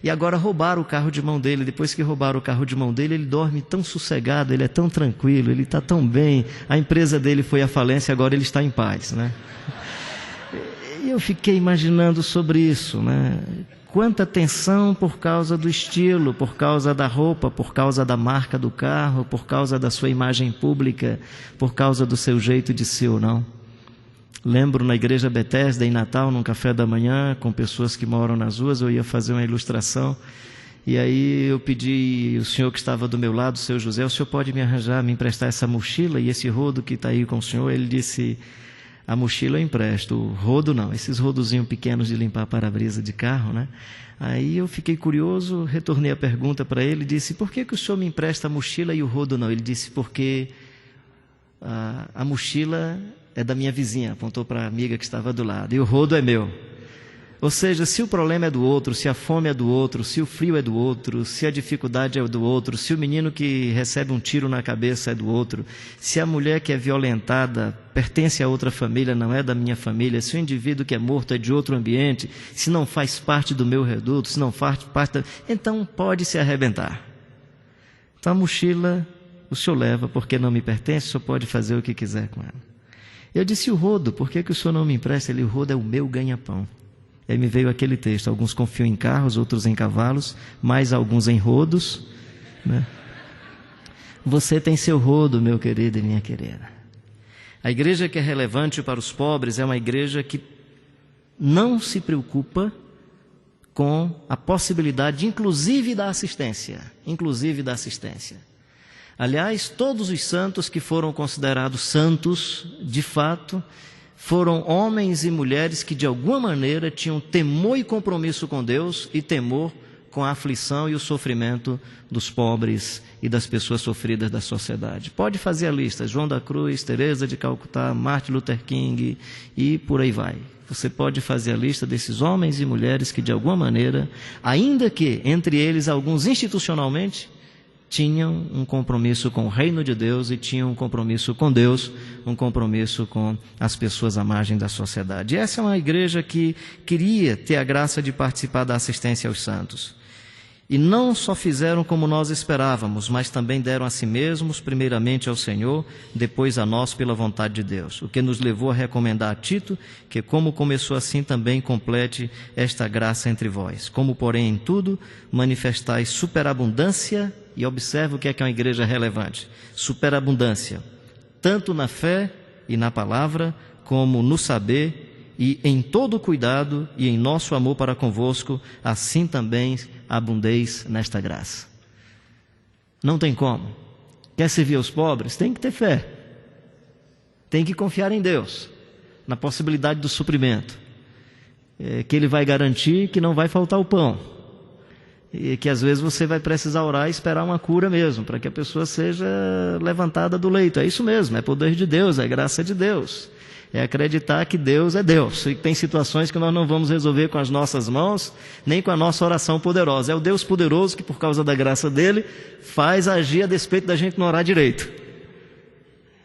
E agora roubaram o carro de mão dele. Depois que roubaram o carro de mão dele, ele dorme tão sossegado, ele é tão tranquilo, ele está tão bem. A empresa dele foi à falência, agora ele está em paz, né? E eu fiquei imaginando sobre isso, né? Quanta tensão por causa do estilo, por causa da roupa, por causa da marca do carro, por causa da sua imagem pública, por causa do seu jeito de ser ou não. Lembro na igreja Bethesda, em Natal, num café da manhã, com pessoas que moram nas ruas, eu ia fazer uma ilustração, e aí eu pedi, o senhor que estava do meu lado, o seu José, o senhor pode me emprestar essa mochila e esse rodo que está aí com o senhor? Ele disse, a mochila eu empresto, o rodo não, esses rodozinhos pequenos de limpar para-brisa de carro, né? Aí eu fiquei curioso, retornei a pergunta para ele e disse, por que o senhor me empresta a mochila e o rodo não? Ele disse, porque a mochila é da minha vizinha, apontou para a amiga que estava do lado, e o rodo é meu. Ou seja, se o problema é do outro, se a fome é do outro, se o frio é do outro, se a dificuldade é do outro, se o menino que recebe um tiro na cabeça é do outro, se a mulher que é violentada pertence a outra família, não é da minha família, se o indivíduo que é morto é de outro ambiente, se não faz parte do meu reduto, se não faz parte então pode se arrebentar. Então a mochila o senhor leva porque não me pertence, o senhor pode fazer o que quiser com ela. Eu disse, o rodo, por que o senhor não me empresta? Ele, o rodo é o meu ganha-pão. Aí me veio aquele texto, alguns confiam em carros, outros em cavalos, mais alguns em rodos, né? Você tem seu rodo, meu querido e minha querida. A igreja que é relevante para os pobres é uma igreja que não se preocupa com a possibilidade, inclusive da assistência. Aliás, todos os santos que foram considerados santos, de fato, foram homens e mulheres que de alguma maneira tinham temor e compromisso com Deus e temor com a aflição e o sofrimento dos pobres e das pessoas sofridas da sociedade. Pode fazer a lista, João da Cruz, Teresa de Calcutá, Martin Luther King e por aí vai. Você pode fazer a lista desses homens e mulheres que de alguma maneira, ainda que entre eles alguns institucionalmente, tinham um compromisso com o reino de Deus e tinham um compromisso com Deus, um compromisso com as pessoas à margem da sociedade. E essa é uma igreja que queria ter a graça de participar da assistência aos santos. E não só fizeram como nós esperávamos, mas também deram a si mesmos, primeiramente ao Senhor, depois a nós pela vontade de Deus. O que nos levou a recomendar a Tito, que como começou assim também complete esta graça entre vós. Como porém em tudo manifestais superabundância, e observa o que é uma igreja relevante, superabundância, tanto na fé e na palavra, como no saber e em todo cuidado e em nosso amor para convosco, assim também abundeis nesta graça. Não tem como. Quer servir aos pobres? Tem que ter fé. Tem que confiar em Deus, na possibilidade do suprimento, que Ele vai garantir que não vai faltar o pão, e que às vezes você vai precisar orar e esperar uma cura mesmo, para que a pessoa seja levantada do leito. É isso mesmo, é poder de Deus, é graça de Deus. É acreditar que Deus é Deus, e que tem situações que nós não vamos resolver com as nossas mãos, nem com a nossa oração poderosa. É o Deus poderoso que, por causa da graça dele, faz agir a despeito da gente não orar direito.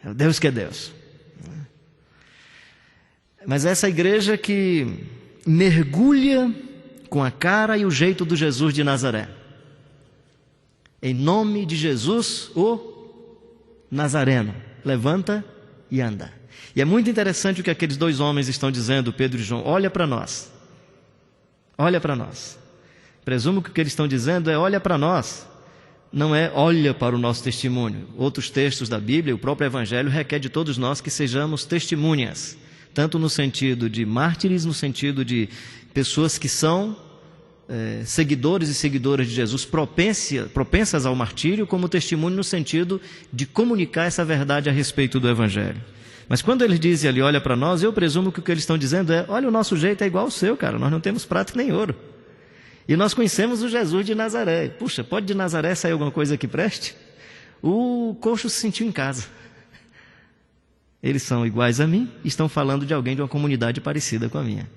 É o Deus que é Deus. Mas essa igreja que mergulha com a cara e o jeito do Jesus de Nazaré. Em nome de Jesus, o Nazareno, levanta e anda. E é muito interessante o que aqueles 2 homens estão dizendo, Pedro e João. Olha para nós. Presumo que o que eles estão dizendo é: olha para nós, não é olha para o nosso testemunho. Outros textos da Bíblia, o próprio Evangelho requer de todos nós que sejamos testemunhas, tanto no sentido de mártires, no sentido de pessoas que são seguidores e seguidoras de Jesus, propensas ao martírio, como testemunho no sentido de comunicar essa verdade a respeito do Evangelho. Mas quando eles dizem ali, olha para nós, eu presumo que o que eles estão dizendo é: olha, o nosso jeito é igual ao seu, cara, nós não temos prata nem ouro. E nós conhecemos o Jesus de Nazaré. Puxa, pode de Nazaré sair alguma coisa que preste? O coxo se sentiu em casa. Eles são iguais a mim e estão falando de alguém de uma comunidade parecida com a minha.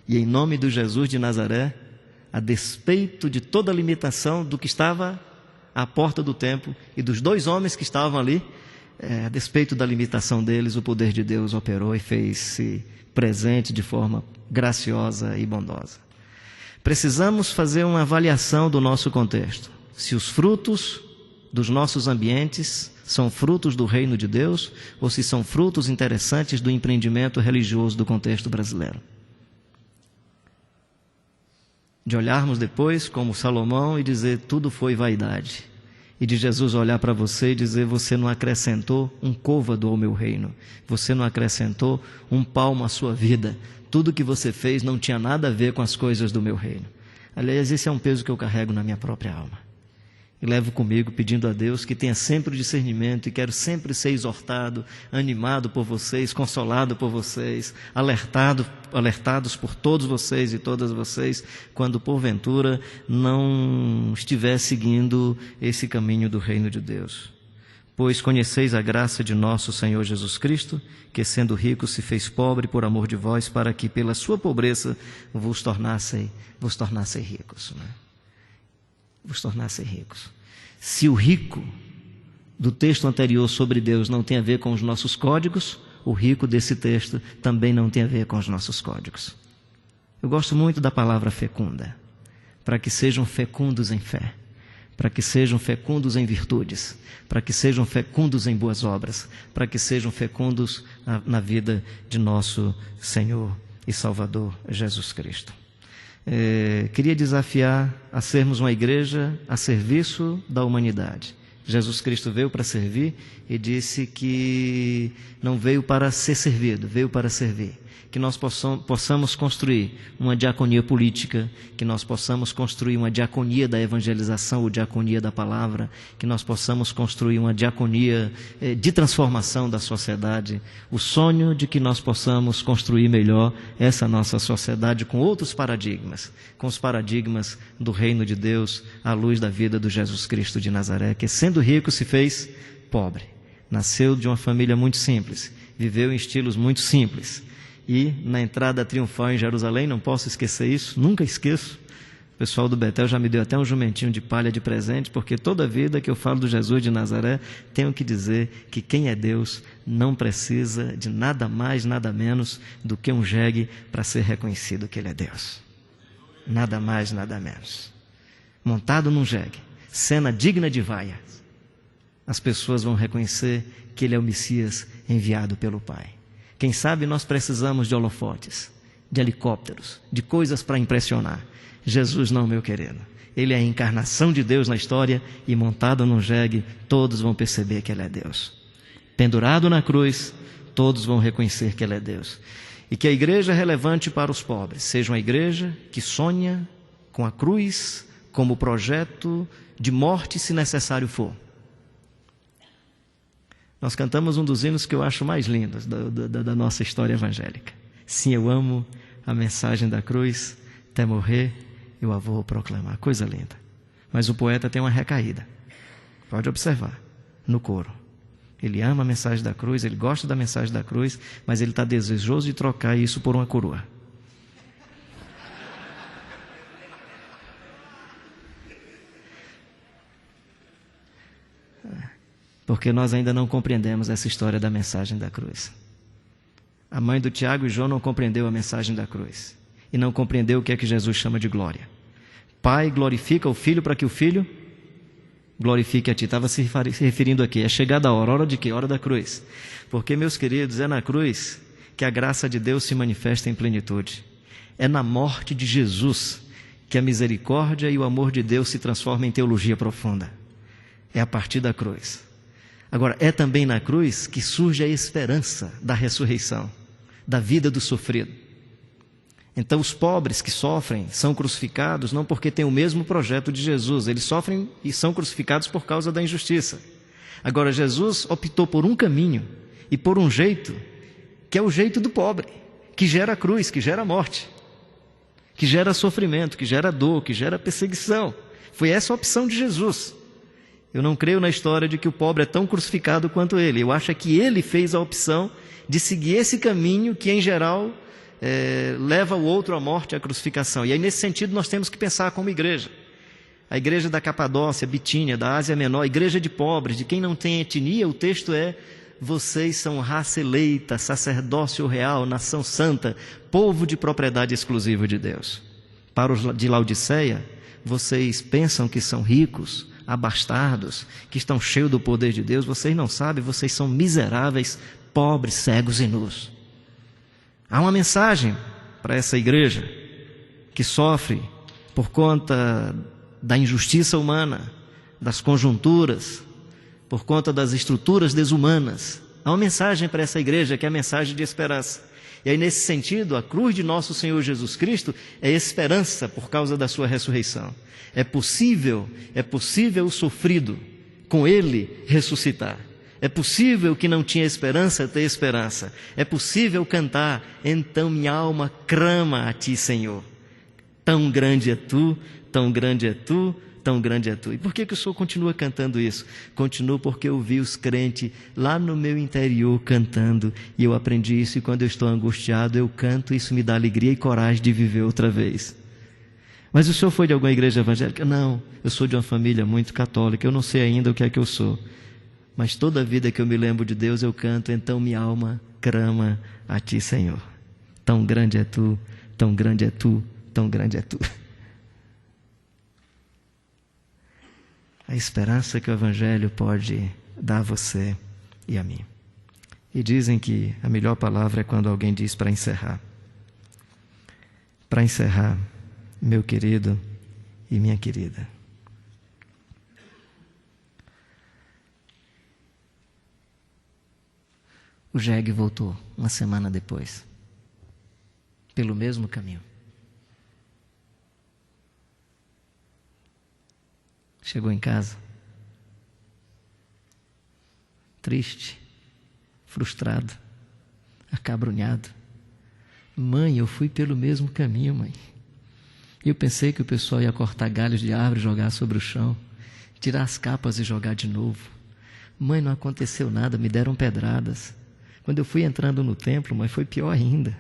E em nome do Jesus de Nazaré, a despeito de toda a limitação do que estava à porta do templo e dos 2 homens que estavam ali, a despeito da limitação deles, o poder de Deus operou e fez-se presente de forma graciosa e bondosa. Precisamos fazer uma avaliação do nosso contexto. Se os frutos dos nossos ambientes são frutos do reino de Deus ou se são frutos interessantes do empreendimento religioso do contexto brasileiro. De olharmos depois como Salomão e dizer: tudo foi vaidade. E de Jesus olhar para você e dizer: você não acrescentou um côvado ao meu reino, você não acrescentou um palmo à sua vida, tudo que você fez não tinha nada a ver com as coisas do meu reino. Aliás, esse é um peso que eu carrego na minha própria alma. E levo comigo pedindo a Deus que tenha sempre o discernimento, e quero sempre ser exortado, animado por vocês, consolado por vocês, alertados por todos vocês e todas vocês, quando porventura não estiver seguindo esse caminho do reino de Deus. Pois conheceis a graça de nosso Senhor Jesus Cristo, que sendo rico se fez pobre por amor de vós, para que pela sua pobreza vos tornassem ricos, né? Vos tornassem ricos. Se o rico do texto anterior sobre Deus não tem a ver com os nossos códigos, o rico desse texto também não tem a ver com os nossos códigos. Eu gosto muito da palavra fecunda, para que sejam fecundos em fé, para que sejam fecundos em virtudes, para que sejam fecundos em boas obras, para que sejam fecundos na vida de nosso Senhor e Salvador Jesus Cristo. Queria desafiar a sermos uma igreja a serviço da humanidade. Jesus Cristo veio para servir e disse que não veio para ser servido, veio para servir. Que nós possamos construir uma diaconia política, que nós possamos construir uma diaconia da evangelização ou diaconia da palavra, que nós possamos construir uma diaconia de transformação da sociedade, o sonho de que nós possamos construir melhor essa nossa sociedade com outros paradigmas, com os paradigmas do reino de Deus, à luz da vida do Jesus Cristo de Nazaré, que sendo rico se fez pobre, nasceu de uma família muito simples, viveu em estilos muito simples. E na entrada triunfal em Jerusalém, não posso esquecer isso, nunca esqueço. O pessoal do Betel já me deu até um jumentinho de palha de presente, porque toda vida que eu falo do Jesus de Nazaré, tenho que dizer que quem é Deus não precisa de nada mais, nada menos do que um jegue para ser reconhecido que Ele é Deus. Nada mais, nada menos. Montado num jegue, cena digna de vaia, as pessoas vão reconhecer que Ele é o Messias enviado pelo Pai. Quem sabe nós precisamos de holofotes, de helicópteros, de coisas para impressionar. Jesus não, meu querido. Ele é a encarnação de Deus na história e montado num jegue, todos vão perceber que Ele é Deus. Pendurado na cruz, todos vão reconhecer que Ele é Deus. E que a igreja é relevante para os pobres, seja uma igreja que sonha com a cruz como projeto de morte, se necessário for. Nós cantamos um dos hinos que eu acho mais lindos da nossa história evangélica. Sim, eu amo a mensagem da cruz, até morrer eu a vou proclamar. Coisa linda. Mas o poeta tem uma recaída. Pode observar, no coro. Ele ama a mensagem da cruz, ele gosta da mensagem da cruz, mas ele está desejoso de trocar isso por uma coroa. Porque nós ainda não compreendemos essa história da mensagem da cruz. A mãe do Tiago e João não compreendeu a mensagem da cruz. E não compreendeu o que é que Jesus chama de glória. Pai glorifica o Filho para que o Filho glorifique a Ti. Estava se referindo aqui. É chegada a hora de quê? Hora da cruz. Porque, meus queridos, é na cruz que a graça de Deus se manifesta em plenitude. É na morte de Jesus que a misericórdia e o amor de Deus se transformam em teologia profunda. É a partir da cruz. Agora, é também na cruz que surge a esperança da ressurreição, da vida do sofrido. Então, os pobres que sofrem são crucificados não porque têm o mesmo projeto de Jesus, eles sofrem e são crucificados por causa da injustiça. Agora, Jesus optou por um caminho e por um jeito, que é o jeito do pobre, que gera cruz, que gera morte, que gera sofrimento, que gera dor, que gera perseguição. Foi essa a opção de Jesus. Eu não creio na história de que o pobre é tão crucificado quanto ele. Eu acho que ele fez a opção de seguir esse caminho que, em geral, leva o outro à morte, à crucificação. E aí, nesse sentido, nós temos que pensar como igreja. A igreja da Capadócia, Bitínia, da Ásia Menor, a igreja de pobres, de quem não tem etnia, o texto é: vocês são raça eleita, sacerdócio real, nação santa, povo de propriedade exclusiva de Deus. Para os de Laodiceia, vocês pensam que são ricos, abastados, que estão cheios do poder de Deus. Vocês não sabem, vocês são miseráveis, pobres, cegos e nus. Há uma mensagem para essa igreja que sofre por conta da injustiça humana, das conjunturas, por conta das estruturas desumanas. Há uma mensagem para essa igreja que é a mensagem de esperança. E aí, nesse sentido, a cruz de nosso Senhor Jesus Cristo é esperança por causa da sua ressurreição. É possível o sofrido com Ele ressuscitar. É possível o que não tinha esperança ter esperança. É possível cantar: então minha alma clama a Ti, Senhor. Tão grande é Tu, tão grande é Tu, tão grande é Tu. E por que o Senhor continua cantando isso? Continuo porque eu vi os crentes lá no meu interior cantando, e eu aprendi isso, e quando eu estou angustiado eu canto, e isso me dá alegria e coragem de viver outra vez. Mas o senhor foi de alguma igreja evangélica? Não, eu sou de uma família muito católica, eu não sei ainda o que é que eu sou. Mas toda vida que eu me lembro de Deus eu canto: então minha alma clama a Ti, Senhor. Tão grande é Tu, tão grande é Tu, tão grande é Tu. A esperança que o Evangelho pode dar a você e a mim. E dizem que a melhor palavra é quando alguém diz para encerrar. Para encerrar, meu querido e minha querida, o jegue voltou uma semana depois, pelo mesmo caminho. Chegou em casa, triste, frustrado, acabrunhado. Mãe, eu fui pelo mesmo caminho, mãe. Eu pensei que o pessoal ia cortar galhos de árvore e jogar sobre o chão, tirar as capas e jogar de novo. Mãe, não aconteceu nada, me deram pedradas. Quando eu fui entrando no templo, mãe, foi pior ainda.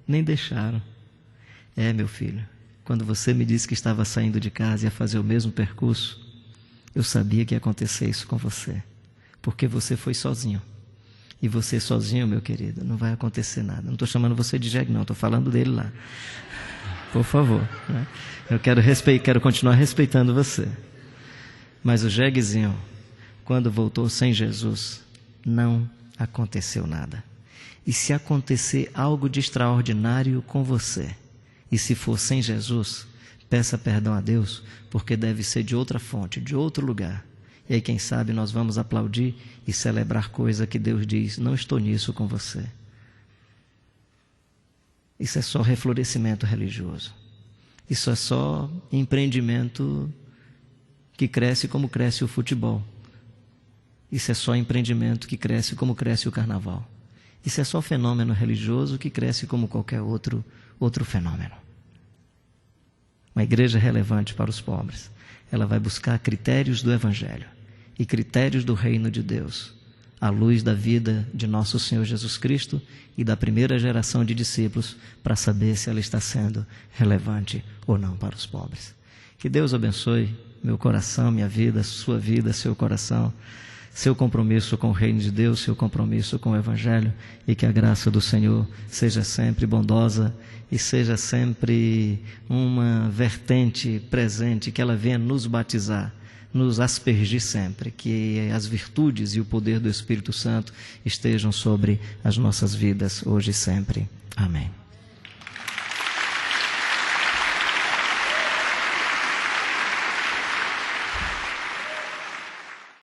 Nem deixaram. É, meu filho, quando você me disse que estava saindo de casa e ia fazer o mesmo percurso, eu sabia que ia acontecer isso com você, porque você foi sozinho. E você sozinho, meu querido, não vai acontecer nada. Não estou chamando você de jegue, não, estou falando dele lá. Por favor, né? Eu quero continuar respeitando você. Mas o jeguezinho, quando voltou sem Jesus, não aconteceu nada. E se acontecer algo de extraordinário com você, e se for sem Jesus, peça perdão a Deus, porque deve ser de outra fonte, de outro lugar. E aí, quem sabe, nós vamos aplaudir e celebrar coisa que Deus diz: não estou nisso com você. Isso é só reflorescimento religioso. Isso é só empreendimento que cresce como cresce o futebol. Isso é só empreendimento que cresce como cresce o carnaval. Isso é só fenômeno religioso que cresce como qualquer outro fenômeno. Uma igreja relevante para os pobres, ela vai buscar critérios do Evangelho e critérios do reino de Deus, à luz da vida de nosso Senhor Jesus Cristo e da primeira geração de discípulos, para saber se ela está sendo relevante ou não para os pobres. Que Deus abençoe meu coração, minha vida, sua vida, seu coração, seu compromisso com o reino de Deus, seu compromisso com o Evangelho, e que a graça do Senhor seja sempre bondosa e seja sempre uma vertente presente, que ela venha nos batizar, nos aspergir sempre, que as virtudes e o poder do Espírito Santo estejam sobre as nossas vidas hoje e sempre. Amém.